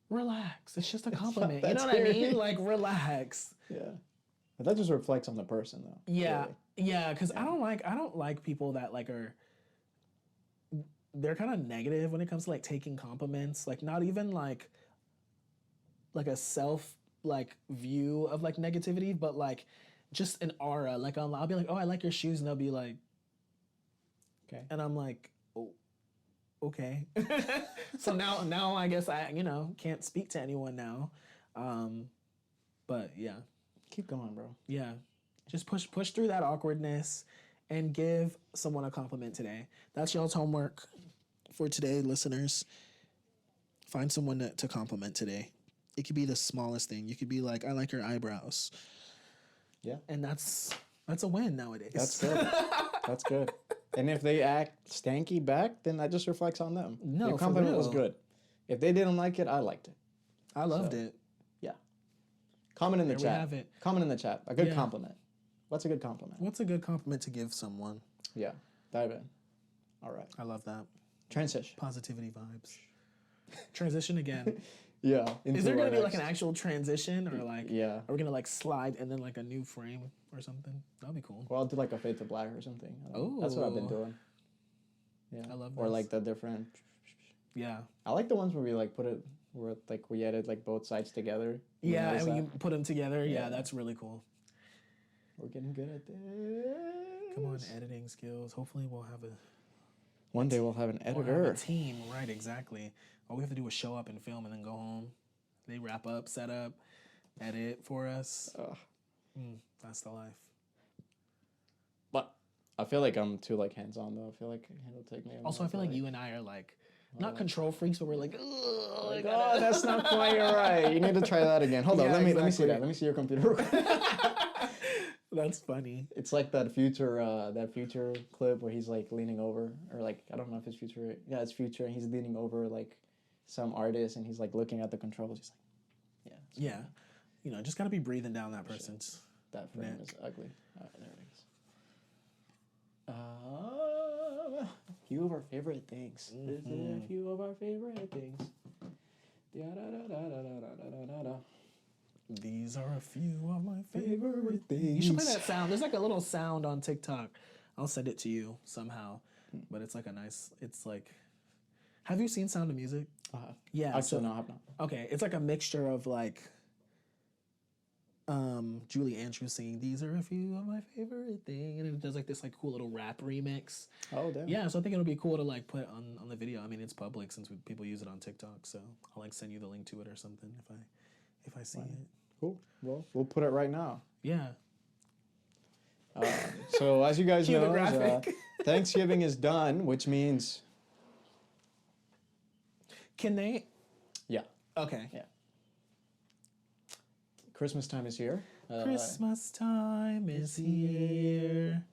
[SPEAKER 2] Relax. It's just a compliment. You know what I mean? Relax.
[SPEAKER 1] Yeah. But that just reflects on the person, though.
[SPEAKER 2] Yeah. Really. Yeah, because I don't like people that they're kind of negative when it comes to taking compliments. Not even a self view of negativity, but just an aura. I'll be like, oh, I like your shoes, and they'll be like,
[SPEAKER 1] okay,
[SPEAKER 2] and I'm like, oh, okay. So now I guess I can't speak to anyone now, but yeah,
[SPEAKER 1] keep going, bro.
[SPEAKER 2] Yeah, just push through that awkwardness and give someone a compliment today. That's y'all's homework for today, listeners. Find someone to compliment today. It could be the smallest thing. You could be like, I like your eyebrows.
[SPEAKER 1] Yeah.
[SPEAKER 2] And that's a win nowadays.
[SPEAKER 1] That's good. That's good. And if they act stanky back, then that just reflects on them.
[SPEAKER 2] No,
[SPEAKER 1] your compliment was good. If they didn't like it, I liked it.
[SPEAKER 2] I loved it.
[SPEAKER 1] Yeah. Comment in the
[SPEAKER 2] there
[SPEAKER 1] chat.
[SPEAKER 2] We have it.
[SPEAKER 1] Comment in the chat. A good compliment. What's a good compliment?
[SPEAKER 2] What's a good compliment to give someone?
[SPEAKER 1] Yeah. Dive in. All right.
[SPEAKER 2] I love that.
[SPEAKER 1] Transition.
[SPEAKER 2] Positivity vibes. Transition again.
[SPEAKER 1] Yeah.
[SPEAKER 2] Is there going to be an actual transition, or
[SPEAKER 1] yeah,
[SPEAKER 2] are we going to slide and then a new frame or something? That'd be cool.
[SPEAKER 1] Well, I'll do a fade to black or something. Oh, that's what I've been doing. Yeah,
[SPEAKER 2] I love.
[SPEAKER 1] Or the different.
[SPEAKER 2] Yeah.
[SPEAKER 1] I like the ones where we put it where we edit both sides together.
[SPEAKER 2] Yeah, and when you put them together, yeah, that's really cool.
[SPEAKER 1] We're getting good at this.
[SPEAKER 2] Come on, editing skills. Hopefully, we'll have
[SPEAKER 1] one day we'll have an editor.
[SPEAKER 2] We'll have a team, right? Exactly. All we have to do is show up and film, and then go home. They wrap up, set up, edit for us. That's the life.
[SPEAKER 1] But I feel like I'm too hands-on though. I feel like it'll take me.
[SPEAKER 2] Also, I feel like you and I are not control freaks, but we're
[SPEAKER 1] oh, that's not quite right. You need to try that again. Hold on, let me see that. Let me see your computer.
[SPEAKER 2] That's funny.
[SPEAKER 1] It's that future clip where he's leaning over, or I don't know if it's Future. Yeah, it's Future, and he's leaning over some artist, and he's looking at the controls. He's
[SPEAKER 2] yeah. Just gotta be breathing down that person's.
[SPEAKER 1] That frame is ugly. All right, there it is. A few of our favorite things. This is a few of our favorite things.
[SPEAKER 2] These are a few of my favorite things. You should play that sound. There's like a little sound on TikTok. I'll send it to you somehow. But it's like a nice, it's like, have you seen Sound of Music? Yeah.
[SPEAKER 1] Actually, no, I have not.
[SPEAKER 2] Okay. It's like a mixture of like Julie Andrews singing, these are a few of my favorite things. And it does like this like cool little rap remix.
[SPEAKER 1] Oh, damn.
[SPEAKER 2] Yeah. So I think it'll be cool to like put on the video. I mean, it's public since people use it on TikTok. So I'll like send you the link to it or something if I see it.
[SPEAKER 1] Cool. Well, we'll put it right now.
[SPEAKER 2] Yeah.
[SPEAKER 1] So as you guys
[SPEAKER 2] Cue the
[SPEAKER 1] know,
[SPEAKER 2] graphic.
[SPEAKER 1] Thanksgiving is done, which means
[SPEAKER 2] Can they?
[SPEAKER 1] yeah,
[SPEAKER 2] Okay.
[SPEAKER 1] yeah. Christmas time is here.
[SPEAKER 2] Christmas time is here.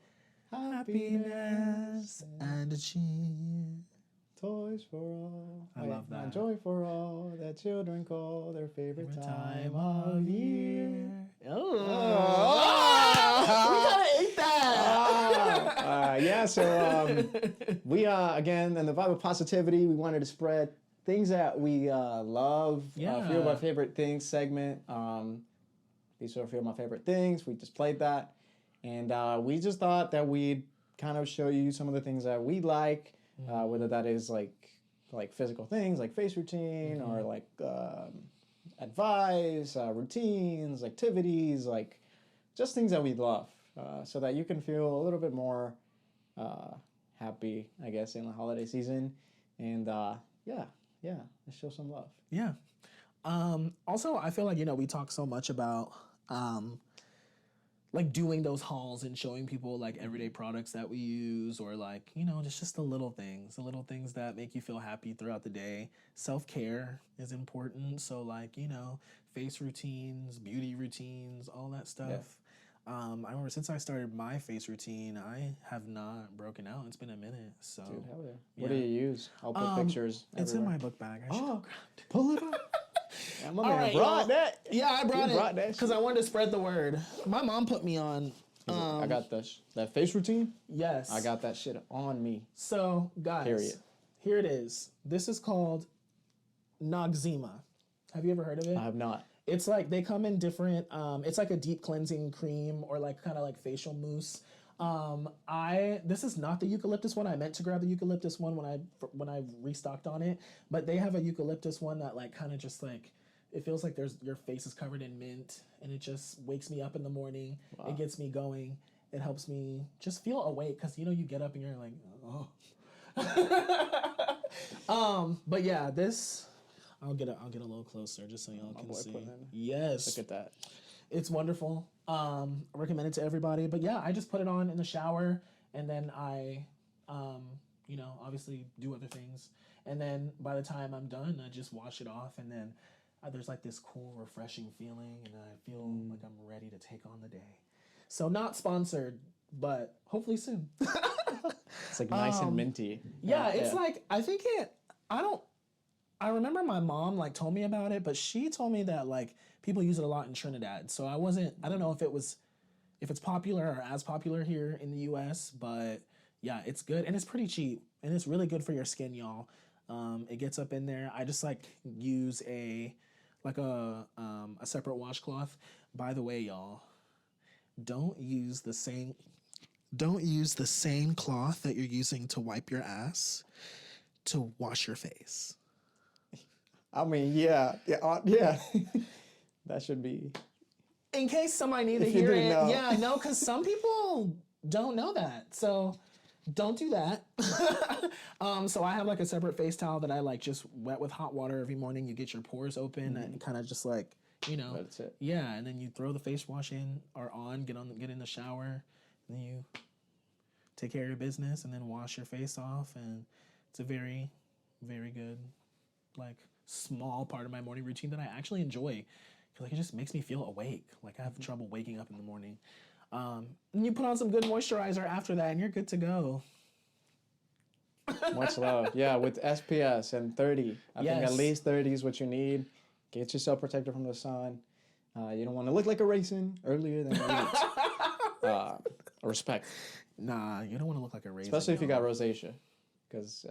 [SPEAKER 2] Happiness and cheer.
[SPEAKER 1] Toys for all.
[SPEAKER 2] I love that.
[SPEAKER 1] And joy for all that children call their favorite time of year.
[SPEAKER 2] We gotta eat that.
[SPEAKER 1] Yeah, so we again in the vibe of positivity, we wanted to spread things that we love.
[SPEAKER 2] Yeah.
[SPEAKER 1] A few of our favorite things segment. These are a few of my favorite things. We just played that, and we just thought that we'd kind of show you some of the things that we like, whether that is like physical things like face routine or like advice, routines, activities, like just things that we love, so that you can feel a little bit more happy, I guess, in the holiday season. And yeah, let's show some love.
[SPEAKER 2] Yeah. Also, I feel like, we talk so much about like doing those hauls and showing people like everyday products that we use, or like, just the little things that make you feel happy throughout the day. Self-care is important. So like, face routines, beauty routines, all that stuff.
[SPEAKER 1] Yeah.
[SPEAKER 2] I remember since I started my face routine, I have not broken out. It's been a minute. So
[SPEAKER 1] Dude, hell yeah. What do you use? I'll put pictures
[SPEAKER 2] It's
[SPEAKER 1] everywhere.
[SPEAKER 2] in my book bag. I should have grabbed it.
[SPEAKER 1] Pull it up. Yeah, my man
[SPEAKER 2] right,
[SPEAKER 1] brought
[SPEAKER 2] y'all.
[SPEAKER 1] that.
[SPEAKER 2] Yeah, I brought
[SPEAKER 1] You brought that
[SPEAKER 2] it because I wanted to spread the word. My mom put me on.
[SPEAKER 1] I got that face routine.
[SPEAKER 2] Yes.
[SPEAKER 1] I got that shit on me.
[SPEAKER 2] So, guys,
[SPEAKER 1] Period.
[SPEAKER 2] Here it is. This is called Noxzema. Have you ever heard of it?
[SPEAKER 1] I have not.
[SPEAKER 2] It's like they come in different. It's like a deep cleansing cream or like kind of like facial mousse. This is not the eucalyptus one. I meant to grab the eucalyptus one when I restocked on it, but they have a eucalyptus one that like kind of just like it feels like your face is covered in mint, and it just wakes me up in the morning. Wow. It gets me going. It helps me just feel awake because you get up and you're like, oh. But yeah, this I'll get a little closer just so y'all can see. Yes,
[SPEAKER 1] look at that.
[SPEAKER 2] It's wonderful. I recommend it to everybody. But yeah, I just put it on in the shower, and then I, obviously do other things. And then by the time I'm done, I just wash it off, and then there's like this cool, refreshing feeling, and I feel like I'm ready to take on the day. So not sponsored, but hopefully soon.
[SPEAKER 1] It's like nice and minty.
[SPEAKER 2] Yeah, it's like I remember my mom like told me about it, but she told me that like people use it a lot in Trinidad. So I don't know if it's popular or as popular here in the US, but yeah, it's good and it's pretty cheap and it's really good for your skin, y'all. It gets up in there. I just like use a separate washcloth. By the way, y'all, don't use the same cloth that you're using to wipe your ass to wash your face.
[SPEAKER 1] I mean, yeah. That should be.
[SPEAKER 2] In case somebody needed to hear it. Know. Yeah, no, because some people don't know that. So don't do that. So I have like a separate face towel that I like just wet with hot water every morning. You get your pores open and kind of just like,
[SPEAKER 1] That's it.
[SPEAKER 2] Yeah, and then you throw the face wash in or on, get in the shower, and then you take care of your business and then wash your face off. And it's a very, very good, like, small part of my morning routine that I actually enjoy because like it just makes me feel awake. Like I have trouble waking up in the morning. And you put on some good moisturizer after that and you're good to go.
[SPEAKER 1] Much love. Yeah, with SPS and 30. I think at least 30 is what you need. Get yourself protected from the sun. You don't want to look like a raisin earlier than you need. Respect.
[SPEAKER 2] Nah, you don't want to look like a raisin.
[SPEAKER 1] Especially if you got rosacea. Because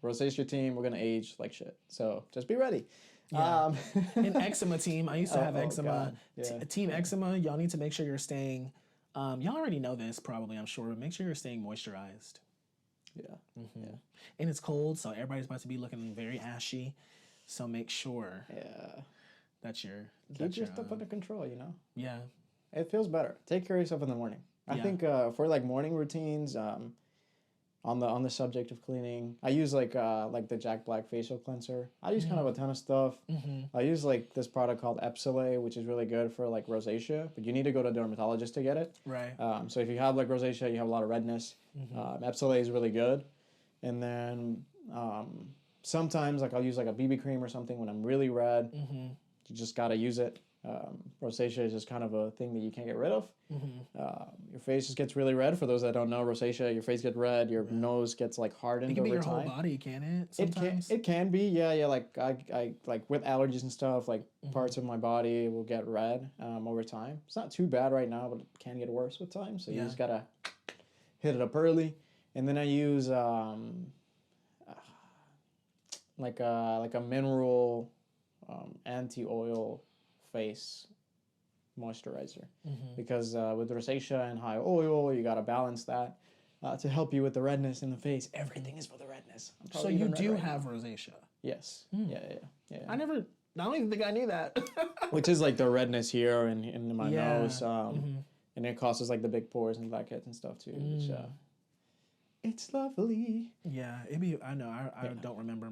[SPEAKER 1] rosacea team, we're going to age like shit. So just be ready.
[SPEAKER 2] Yeah. In eczema team, I used to have eczema.
[SPEAKER 1] Yeah.
[SPEAKER 2] Team eczema, y'all need to make sure you're staying. Y'all already know this, probably, I'm sure, but make sure you're staying moisturized.
[SPEAKER 1] Yeah. Yeah.
[SPEAKER 2] And it's cold, so everybody's about to be looking very ashy. So make sure that you're
[SPEAKER 1] keep your stuff under control. You know.
[SPEAKER 2] Yeah.
[SPEAKER 1] It feels better. Take care of yourself in the morning. I think for like morning routines, on the subject of cleaning, I use like the Jack Black facial cleanser. I use kind of a ton of stuff. I use like this product called Epsilay, which is really good for like rosacea, but you need to go to a dermatologist to get it.
[SPEAKER 2] Right.
[SPEAKER 1] So if you have like rosacea, you have a lot of redness. Epsilay is really good. And then sometimes like I'll use like a BB cream or something when I'm really red. You just gotta use it. Rosacea is just kind of a thing that you can't get rid of. Your face just gets really red. For those that don't know, rosacea, your face gets red, your nose gets like hardened.
[SPEAKER 2] It can be your
[SPEAKER 1] time.
[SPEAKER 2] whole body, can it? Sometimes
[SPEAKER 1] It can be, yeah. Like I like with allergies and stuff, like parts of my body will get red over time. It's not too bad right now, but it can get worse with time. So you just gotta hit it up early. And then I use like a mineral anti-oil face moisturizer because with rosacea and high oil, you gotta balance that to help you with the redness in the face. Everything is for the redness.
[SPEAKER 2] So you do have rosacea?
[SPEAKER 1] Yes. Yeah.
[SPEAKER 2] I don't even think I knew that.
[SPEAKER 1] Which is like the redness here and in my nose, and it causes like the big pores and blackheads and stuff too. Which, it's lovely.
[SPEAKER 2] Yeah, I know. I don't remember.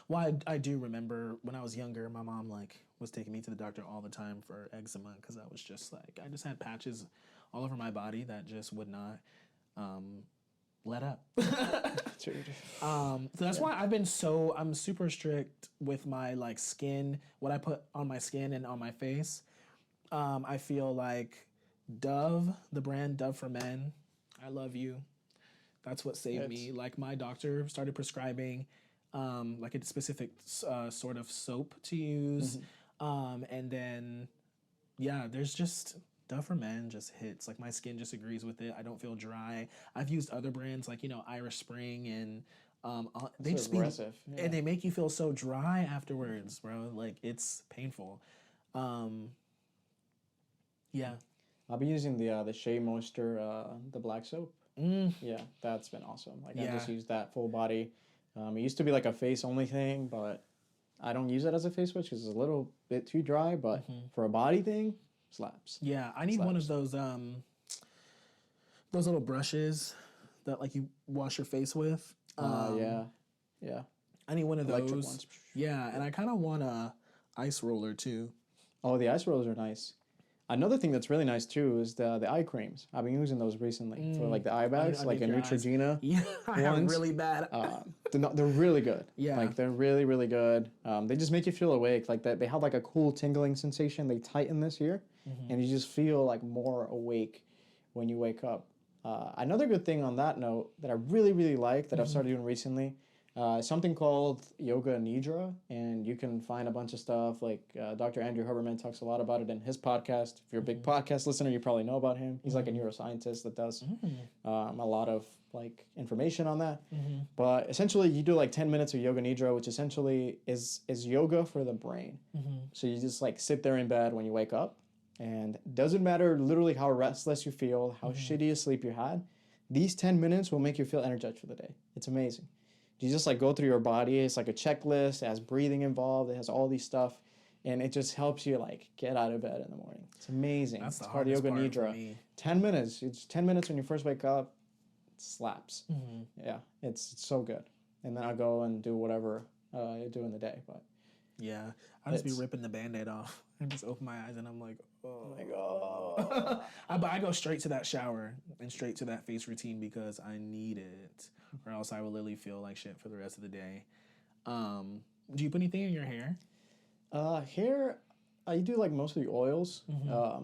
[SPEAKER 2] Well, I do remember when I was younger, my mom like was taking me to the doctor all the time for eczema because I was just like I just had patches all over my body that just would not let up. So that's why I'm super strict with my like skin, what I put on my skin and on my face. I feel like Dove, the brand Dove for Men, I love you. That's what saved me. Like my doctor started prescribing like a specific sort of soap to use. And then, there's just Dove for Men just hits. Like my skin just agrees with it. I don't feel dry. I've used other brands like, Irish Spring and they just aggressive. And they make you feel so dry afterwards, bro. Like it's painful.
[SPEAKER 1] I'll be using the Shea Moisture, the black soap. Yeah, that's been awesome. Like I just use that full body. It used to be like a face only thing, but I don't use it as a face wash because it's a little bit too dry. But for a body thing, slaps.
[SPEAKER 2] Yeah, I need one of those little brushes that like you wash your face with.
[SPEAKER 1] Yeah.
[SPEAKER 2] I need one of
[SPEAKER 1] electric
[SPEAKER 2] those.
[SPEAKER 1] Ones.
[SPEAKER 2] Yeah, and I kind of want a ice roller too.
[SPEAKER 1] Oh, the ice rollers are nice. Another thing that's really nice too is the eye creams. I've been using those recently for like the eye bags, like a Neutrogena.
[SPEAKER 2] Yeah, I have really bad.
[SPEAKER 1] They're really good.
[SPEAKER 2] Yeah,
[SPEAKER 1] like they're really really good. They just make you feel awake. Like that, they have like a cool tingling sensation. They tighten this here, and you just feel like more awake when you wake up. Another good thing on that note that I really really like that I've started doing recently. Something called Yoga Nidra, and you can find a bunch of stuff like Dr. Andrew Huberman talks a lot about it in his podcast. If you're a big podcast listener, you probably know about him. He's like a neuroscientist that does a lot of like information on that. But essentially, you do like 10 minutes of Yoga Nidra, which essentially is yoga for the brain. So you just like sit there in bed when you wake up, and it doesn't matter literally how restless you feel, how shitty a sleep you had. These 10 minutes will make you feel energized for the day. It's amazing. You just like go through your body. It's like a checklist. It has breathing involved. It has all these stuff, and it just helps you like get out of bed in the morning. It's amazing.
[SPEAKER 2] That's
[SPEAKER 1] it's called Yoga Nidra. 10 minutes. It's 10 minutes when you first wake up. It slaps. Yeah, it's so good. And then I'll go and do whatever I do in the day. But
[SPEAKER 2] yeah, I'll just be ripping the Band-Aid off and just open my eyes and I'm like, oh
[SPEAKER 1] my god.
[SPEAKER 2] But I go straight to that shower and straight to that face routine because I need it, or else I will literally feel like shit for the rest of the day. Do you put anything in your hair?
[SPEAKER 1] Hair, I do like mostly oils.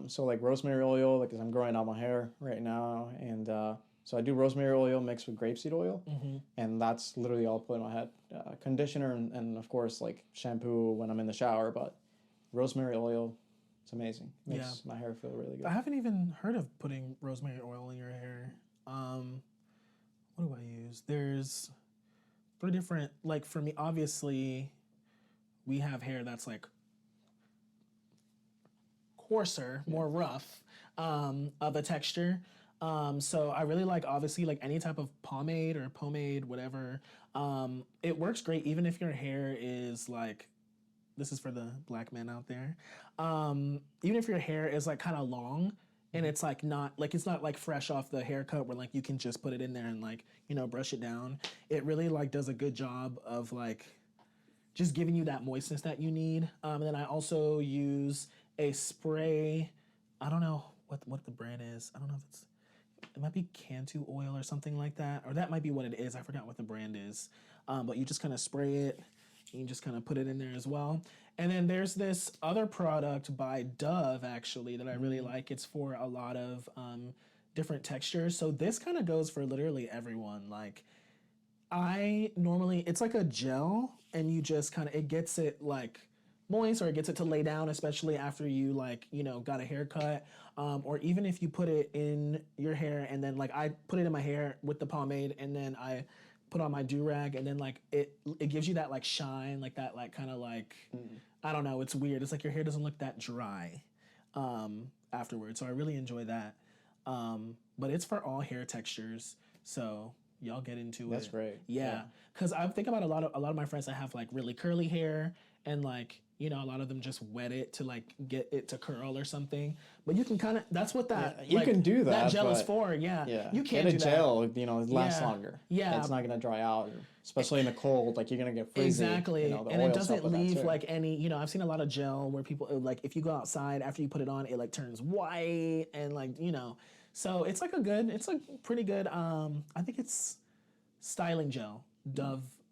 [SPEAKER 1] So like rosemary oil, like 'cause I'm growing out my hair right now, and so I do rosemary oil mixed with grapeseed oil, and that's literally all I put in my head. Conditioner and of course like shampoo when I'm in the shower, but rosemary oil, it's amazing. Makes my hair feel really good.
[SPEAKER 2] I haven't even heard of putting rosemary oil in your hair. What do I use? There's 3 different, like for me, obviously, we have hair that's like coarser, more rough of a texture. So I really like, obviously, like any type of pomade, whatever. It works great even if your hair is like, this is for the black men out there. Even if your hair is like kind of long and it's like not like fresh off the haircut where like you can just put it in there and like, you know, brush it down. It really like does a good job of like just giving you that moistness that you need. And then I also use a spray. I don't know what the brand is. I don't know if it might be Cantu oil or something like that, or that might be what it is. I forgot what the brand is. But you just kind of spray it. You just kind of put it in there as well. And then there's this other product by Dove, actually, that I really like. It's for a lot of different textures. So this kind of goes for literally everyone. Like, it's like a gel, and you just kind of, it gets it like moist, or it gets it to lay down, especially after you like, you know, got a haircut. Or even if you put it in your hair, and then like I put it in my hair with the pomade, and then I put on my do-rag, and then like it gives you that like shine, like that like kind of like, I don't know, it's weird. It's like your hair doesn't look that dry afterwards. So I really enjoy that. But it's for all hair textures. So y'all get into it.
[SPEAKER 1] That's great.
[SPEAKER 2] Yeah. Cause I think about a lot of my friends that have like really curly hair, and like, you know, a lot of them just wet it to like get it to curl or something. But you can kind of, that's what that,
[SPEAKER 1] you can do that.
[SPEAKER 2] That gel is for, yeah. You can't
[SPEAKER 1] get
[SPEAKER 2] do
[SPEAKER 1] a
[SPEAKER 2] that.
[SPEAKER 1] gel, you know, it lasts longer.
[SPEAKER 2] Yeah.
[SPEAKER 1] It's not going to dry out, especially in the cold. Like, you're going to get frizzy.
[SPEAKER 2] Exactly.
[SPEAKER 1] You know,
[SPEAKER 2] and it doesn't leave like any, you know, I've seen a lot of gel where people, like, if you go outside after you put it on, it like turns white and like, you know. So it's like it's a pretty good, I think it's styling gel.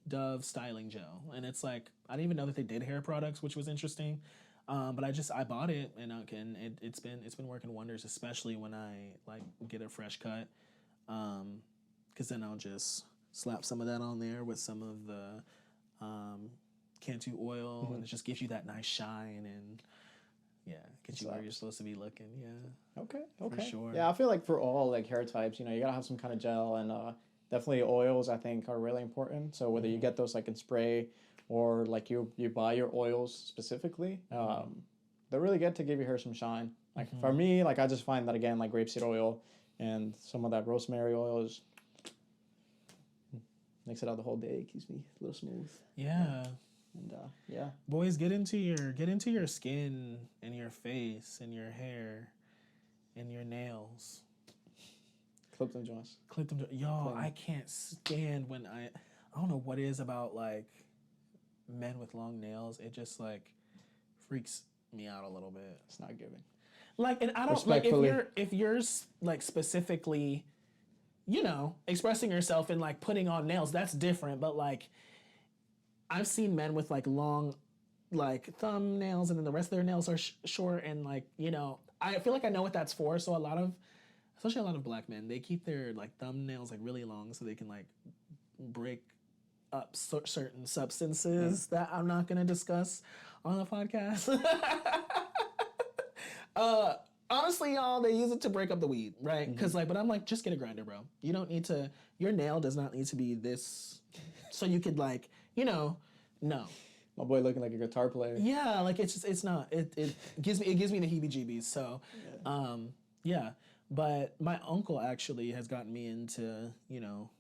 [SPEAKER 2] Dove styling gel, and it's like, I didn't even know that they did hair products, which was interesting. But I bought it, and it's been working wonders, especially when I like get a fresh cut, because then I'll just slap some of that on there with some of the Cantu oil, and it just gives you that nice shine, and gets you where you're supposed to be looking. Yeah.
[SPEAKER 1] Okay.
[SPEAKER 2] For sure.
[SPEAKER 1] Yeah, I feel like for all like hair types, you know, you gotta have some kind of gel, and definitely oils, I think, are really important. So whether you get those like in spray, or like you buy your oils specifically, they're really good to give your hair some shine. Like for me, like I just find that, again, like grapeseed oil and some of that rosemary oil is makes it out the whole day. It keeps me a little smooth.
[SPEAKER 2] Yeah.
[SPEAKER 1] And
[SPEAKER 2] boys, get into your skin and your face and your hair and your nails.
[SPEAKER 1] Clip them joints.
[SPEAKER 2] Y'all, I can't stand when I don't know what it is about like men with long nails. It just like freaks me out a little bit.
[SPEAKER 1] It's not giving.
[SPEAKER 2] Like, and I don't like if you're like specifically, you know, expressing yourself and like putting on nails, that's different. But like, I've seen men with like long, like thumbnails, and then the rest of their nails are short, and like, you know, I feel like I know what that's for. So especially a lot of black men, they keep their like thumbnails like really long so they can like break up certain substances that I'm not gonna discuss on the podcast. Honestly, y'all, they use it to break up the weed, right? Because but I'm like, just get a grinder, bro. You don't need to. Your nail does not need to be this, so you could like, you know, no.
[SPEAKER 1] My boy looking like a guitar player.
[SPEAKER 2] Yeah, like it's not. It gives me the heebie-jeebies. So, yeah. But my uncle actually has gotten me into, you know,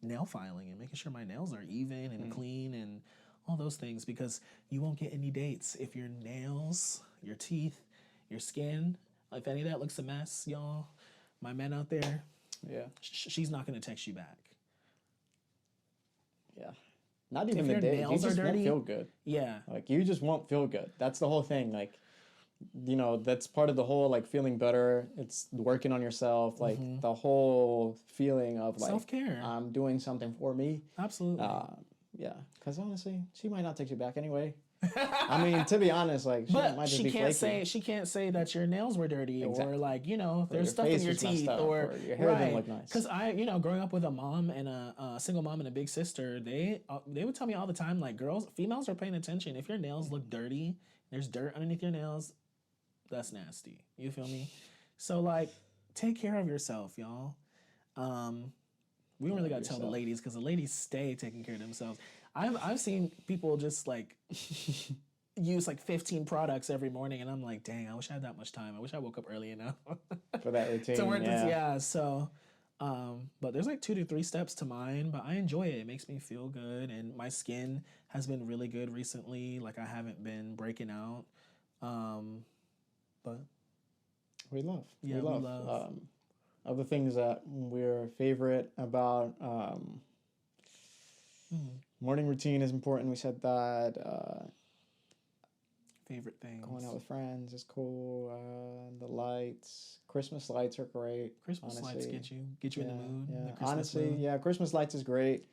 [SPEAKER 2] nail filing and making sure my nails are even and clean and all those things, because you won't get any dates if your nails, your teeth, your skin, if any of that looks a mess, y'all. My men out there, she's not going to text you back.
[SPEAKER 1] Yeah. Not even the dates. You just won't feel good.
[SPEAKER 2] Yeah.
[SPEAKER 1] Like, you just won't feel good. That's the whole thing. Like, you know, that's part of the whole like feeling better. It's working on yourself, like the whole feeling of like
[SPEAKER 2] self-care.
[SPEAKER 1] I'm doing something for me.
[SPEAKER 2] Absolutely.
[SPEAKER 1] Yeah, because honestly, she might not take you back anyway. I mean, to be honest, like, she
[SPEAKER 2] can't say that your nails were dirty, or like, you know, if there's stuff in your teeth, or
[SPEAKER 1] your hair didn't look nice.
[SPEAKER 2] Because you know, growing up with a mom and a single mom and a big sister, they would tell me all the time, like, females are paying attention. If your nails look dirty, there's dirt underneath your nails, that's nasty. You feel me? So like, take care of yourself, y'all. We don't really got to tell the ladies, because the ladies stay taking care of themselves. I've seen people just like use like 15 products every morning, and I'm like, dang, I wish I had that much time. I wish I woke up early enough
[SPEAKER 1] For that routine,
[SPEAKER 2] to work
[SPEAKER 1] yeah.
[SPEAKER 2] this. Yeah, so. But there's like 2 to 3 steps to mine, but I enjoy it. It makes me feel good, and my skin has been really good recently. Like I haven't been breaking out. But
[SPEAKER 1] We love.
[SPEAKER 2] yeah, we love.
[SPEAKER 1] Other things that we're favorite about morning routine is important. We said that.
[SPEAKER 2] Favorite things.
[SPEAKER 1] Going out with friends is cool. The lights, Christmas lights are great.
[SPEAKER 2] Christmas lights get you in the mood.
[SPEAKER 1] Yeah,
[SPEAKER 2] The
[SPEAKER 1] honestly,
[SPEAKER 2] mood.
[SPEAKER 1] yeah, Christmas lights is great.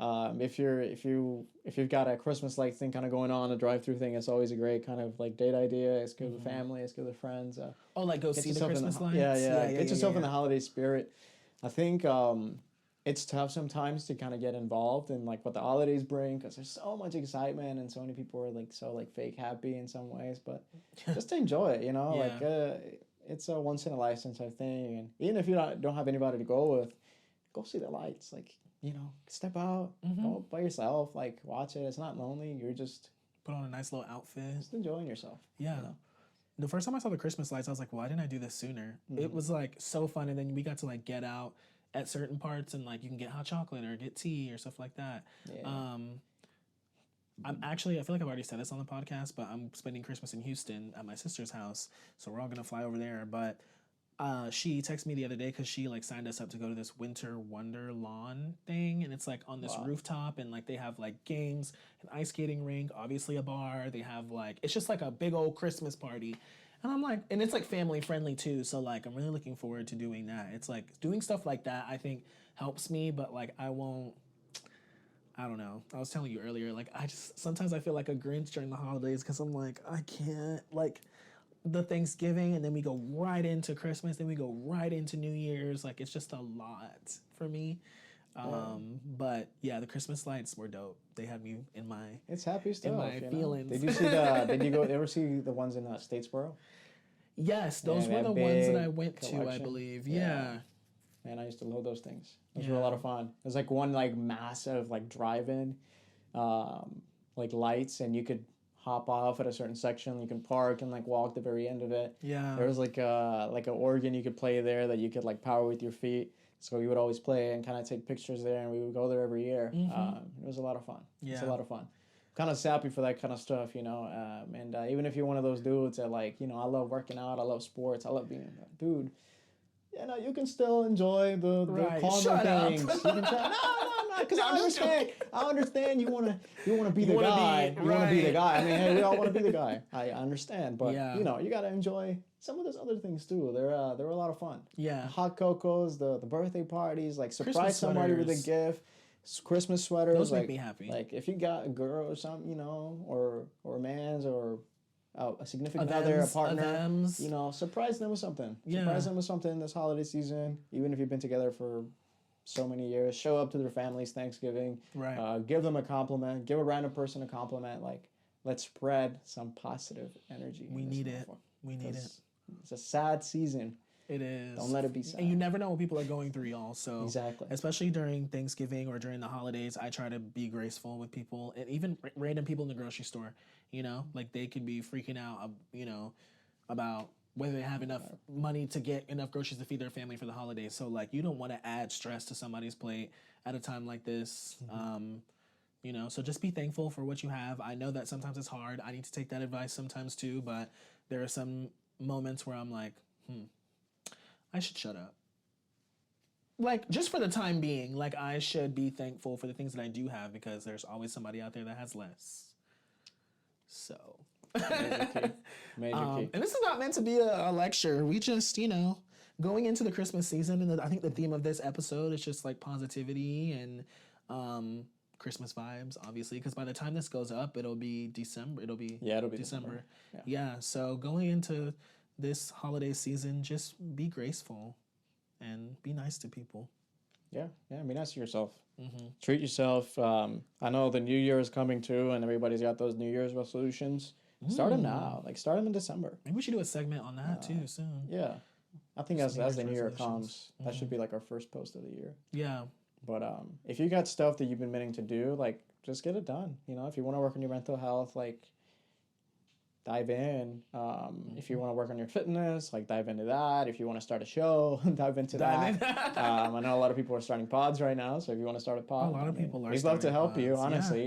[SPEAKER 1] If you've got a Christmas light thing kind of going on, a drive-through thing, it's always a great kind of like date idea. It's good with family. It's good with friends.
[SPEAKER 2] Like go see the Christmas lights.
[SPEAKER 1] Yeah. Get yourself in the holiday spirit. I think it's tough sometimes to kind of get involved in like what the holidays bring because there's so much excitement and so many people are like so like fake happy in some ways. But just to enjoy it, like it's a once in a lifetime type thing. And even if you don't have anybody to go with, go see the lights. Like. Step out, go by yourself, like watch it. It's not lonely. You're just
[SPEAKER 2] put on a nice little outfit.
[SPEAKER 1] Just enjoying yourself.
[SPEAKER 2] Yeah. The first time I saw the Christmas lights, I was like, why didn't I do this sooner? It was like so fun. And then we got to like get out at certain parts and like you can get hot chocolate or get tea or stuff like that. Yeah. I feel like I've already said this on the podcast, but I'm spending Christmas in Houston at my sister's house. So we're all going to fly over there. But she texted me the other day because she like signed us up to go to this winter wonder lawn thing, and it's like on this rooftop, and like they have like games, an ice skating rink, obviously a bar. They have like it's just like a big old Christmas party, and I'm like, and it's like family friendly too. So like I'm really looking forward to doing that. It's like doing stuff like that I think helps me, but like I don't know. I was telling you earlier, like sometimes I feel like a Grinch during the holidays because I'm like I can't like. The Thanksgiving, and then we go right into Christmas, then we go right into New Year's. Like it's just a lot for me. But yeah, the Christmas lights were dope. They had me in my
[SPEAKER 1] it's happy stuff.
[SPEAKER 2] In my feelings.
[SPEAKER 1] Did you see ever see the ones in Statesboro?
[SPEAKER 2] Yes, those were the ones that I went to, I believe. Yeah.
[SPEAKER 1] Man, I used to love those things. Those were a lot of fun. It was like one like massive like drive-in, like lights, and you could hop off at a certain section. You can park and like walk the very end of it.
[SPEAKER 2] Yeah.
[SPEAKER 1] There was like an organ you could play there that you could like power with your feet. So we would always play and kind of take pictures there, and we would go there every year. It was a lot of fun. Yeah. It's a lot of fun. Kind of sappy for that kind of stuff, and even if you're one of those dudes that like, I love working out, I love sports, I love being a dude. You can still enjoy the calmer things. You can try. No, because I understand. You wanna be the guy. You wanna be the guy. I mean, hey, we all want to be the guy. I understand, but you gotta enjoy some of those other things too. They're a lot of fun.
[SPEAKER 2] Yeah.
[SPEAKER 1] The hot cocos, the birthday parties, like surprise somebody with a gift. Christmas sweaters.
[SPEAKER 2] Those make me happy.
[SPEAKER 1] Like if you got a girl or something, or a man's or a significant other, a partner, surprise them with something. Yeah. Surprise them with something this holiday season, even if you've been together for so many years. Show up to their family's Thanksgiving.
[SPEAKER 2] Right.
[SPEAKER 1] Give them a compliment. Give a random person a compliment. Like, let's spread some positive energy.
[SPEAKER 2] We need it. We need it.
[SPEAKER 1] It's a sad season.
[SPEAKER 2] It is.
[SPEAKER 1] Don't let it be sad.
[SPEAKER 2] And you never know what people are going through, y'all. So
[SPEAKER 1] exactly.
[SPEAKER 2] Especially during Thanksgiving or during the holidays, I try to be graceful with people, and even random people in the grocery store. Like they could be freaking out, about whether they have enough money to get enough groceries to feed their family for the holidays. So like you don't want to add stress to somebody's plate at a time like this. So just be thankful for what you have. I know that sometimes it's hard. I need to take that advice sometimes too, but there are some moments where I'm like, I should shut up. Like, just for the time being, like, I should be thankful for the things that I do have because there's always somebody out there that has less. So.
[SPEAKER 1] Major key.
[SPEAKER 2] And this is not meant to be a lecture. We just, going into the Christmas season, and I think the theme of this episode is just, like, positivity and Christmas vibes, obviously, because by the time this goes up, it'll be December. It'll be December. Yeah, so going into this holiday season, just be graceful and be nice to people.
[SPEAKER 1] Yeah, be nice to yourself. Treat yourself. I know the New Year is coming too, and everybody's got those New Year's resolutions. Start them now. Like, start them in December.
[SPEAKER 2] Maybe we should do a segment on that too soon.
[SPEAKER 1] Yeah. I think as the New Year comes, that should be like our first post of the year.
[SPEAKER 2] Yeah.
[SPEAKER 1] But if you got stuff that you've been meaning to do, like, just get it done. You know, if you want to work on your mental health, like, dive in. If you want to work on your fitness, like, dive into that. If you want to start a show, dive into that. I know a lot of people are starting pods right now, so if you want to start a pod,
[SPEAKER 2] a lot of people are.
[SPEAKER 1] We'd love to help you.
[SPEAKER 2] Pods.
[SPEAKER 1] Honestly,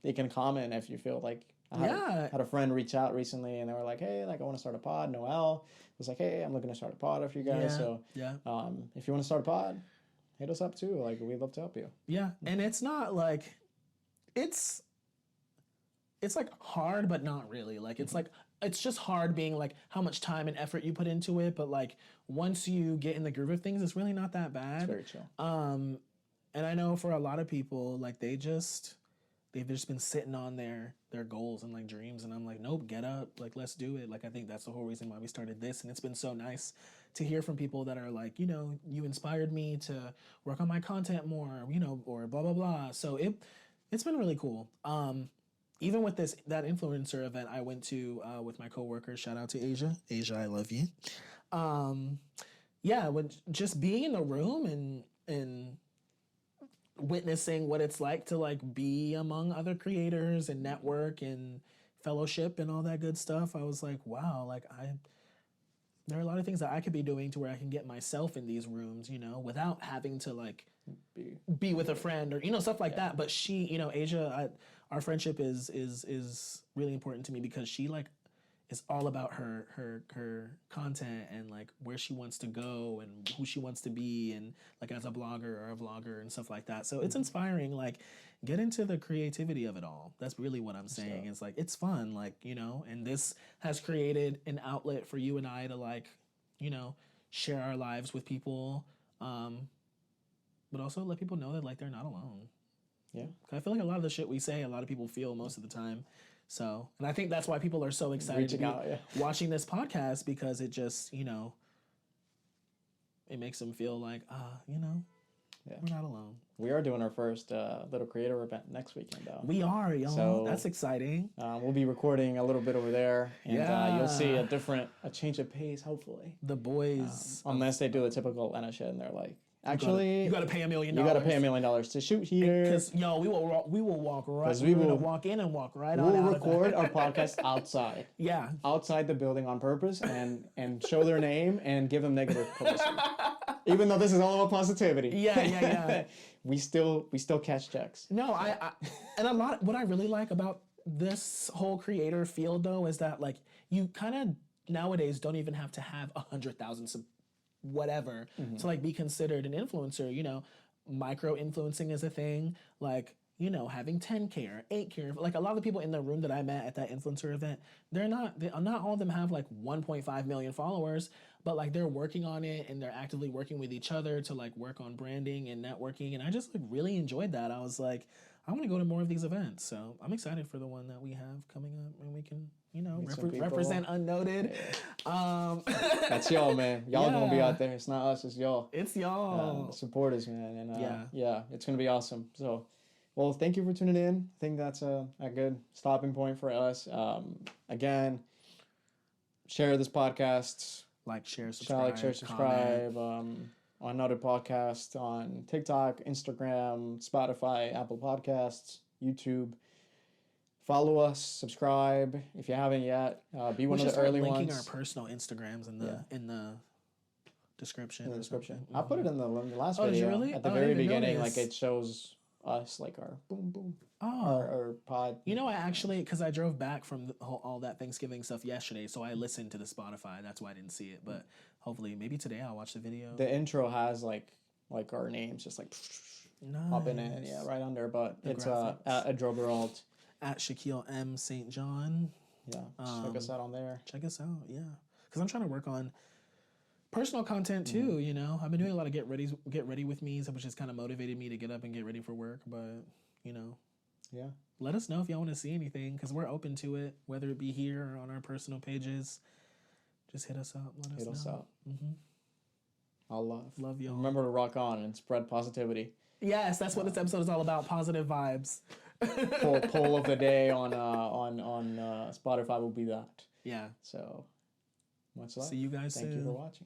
[SPEAKER 1] you can comment if you feel like. I had a friend reach out recently, and they were like, "Hey, like, I want to start a pod." Noel was like, "Hey, I'm looking to start a pod for you guys." So if you want to start a pod, hit us up too. Like, we'd love to help you.
[SPEAKER 2] Yeah, and it's not like it's like hard, but not really. Like, it's like it's just hard being like how much time and effort you put into it. But like once you get in the groove of things, it's really not that bad.
[SPEAKER 1] It's very chill.
[SPEAKER 2] And I know for a lot of people, like they've just been sitting on their goals and like dreams, and I'm like, nope, get up, like let's do it. Like I think that's the whole reason why we started this, and it's been so nice to hear from people that are like, you know, you inspired me to work on my content more, you know, or blah blah blah. So it's been really cool. Even with that influencer event I went to with my coworkers, shout out to Asia, I love you. Yeah, when just being in the room and witnessing what it's like to like be among other creators and network and fellowship and all that good stuff, I was like, wow, like there are a lot of things that I could be doing to where I can get myself in these rooms, you know, without having to like be with a friend or, you know, stuff like that. But she, you know, Asia, our friendship is really important to me because she like is all about her content and like where she wants to go and who she wants to be and like as a blogger or a vlogger and stuff like that. So it's inspiring. Like, get into the creativity of it all. That's really what I'm saying. It's like it's fun, like, you know, and this has created an outlet for you and I to like, you know, share our lives with people, but also let people know that like they're not alone.
[SPEAKER 1] Yeah,
[SPEAKER 2] I feel like a lot of the shit we say, a lot of people feel most of the time. So, and I think that's why people are so excited to be watching this podcast, because it just, you know, it makes them feel like, you know, we're not alone.
[SPEAKER 1] We are doing our first little creator event next weekend, though.
[SPEAKER 2] We are, y'all. So, that's exciting.
[SPEAKER 1] We'll be recording a little bit over there, and you'll see a change of pace, hopefully.
[SPEAKER 2] The boys.
[SPEAKER 1] Unless they do the typical Lena shit, and they're like, actually,
[SPEAKER 2] you got to pay $1 million.
[SPEAKER 1] You got to pay $1 million to shoot here.
[SPEAKER 2] Because we will walk right. We will walk in and walk right on.
[SPEAKER 1] We'll record our podcast outside.
[SPEAKER 2] Yeah,
[SPEAKER 1] outside the building on purpose, and show their name and give them negative publicity. Even though this is all about positivity.
[SPEAKER 2] Yeah.
[SPEAKER 1] we still catch checks.
[SPEAKER 2] No, I and a lot. What I really like about this whole creator field, though, is that like you kind of nowadays don't even have to have 100,000 whatever to like be considered an influencer. You know, micro influencing is a thing. Like, you know, having 10K or 8K. Like a lot of the people in the room that I met at that influencer event, not all of them have like 1.5 million followers, but like they're working on it and they're actively working with each other to like work on branding and networking. And I just like really enjoyed that. I was like, I want to go to more of these events. So I'm excited for the one that we have coming up, and we can, you know, represent Unnoted.
[SPEAKER 1] Yeah. That's y'all, man. Y'all gonna be out there. It's not us, it's y'all.
[SPEAKER 2] It's y'all.
[SPEAKER 1] Support us, man. And it's gonna be awesome. So, well, thank you for tuning in. I think that's a good stopping point for us. Again, share this podcast.
[SPEAKER 2] Like, share, subscribe.
[SPEAKER 1] Unnoted podcast on TikTok, Instagram, Spotify, Apple Podcasts, YouTube. Follow us, subscribe if you haven't yet. Be one of the early ones.
[SPEAKER 2] Linking our personal Instagrams in the description.
[SPEAKER 1] In the description. I put it in the last video.
[SPEAKER 2] Really?
[SPEAKER 1] At the very beginning, like it shows us like our boom boom. Our pod.
[SPEAKER 2] You know, I actually, because I drove back from all that Thanksgiving stuff yesterday, so I listened to the Spotify. That's why I didn't see it. But hopefully, maybe today I'll watch the video.
[SPEAKER 1] The intro has like our names just like popping in, right under. But it's at Adriel
[SPEAKER 2] at Shaquille M. St. John.
[SPEAKER 1] Yeah, check us out on there.
[SPEAKER 2] Check us out, yeah. Because I'm trying to work on personal content too. You know, I've been doing a lot of get ready with me, which has kind of motivated me to get up and get ready for work. But you know.
[SPEAKER 1] Yeah.
[SPEAKER 2] Let us know if y'all want to see anything, because we're open to it, whether it be here or on our personal pages. Just hit us up. Let us know. Mm-hmm.
[SPEAKER 1] I'll
[SPEAKER 2] love y'all.
[SPEAKER 1] Remember to rock on and spread positivity.
[SPEAKER 2] Yes, that's what this episode is all about. Positive vibes.
[SPEAKER 1] Poll of the day on Spotify will be that.
[SPEAKER 2] Yeah.
[SPEAKER 1] So much love.
[SPEAKER 2] See you guys soon.
[SPEAKER 1] Thank you for watching.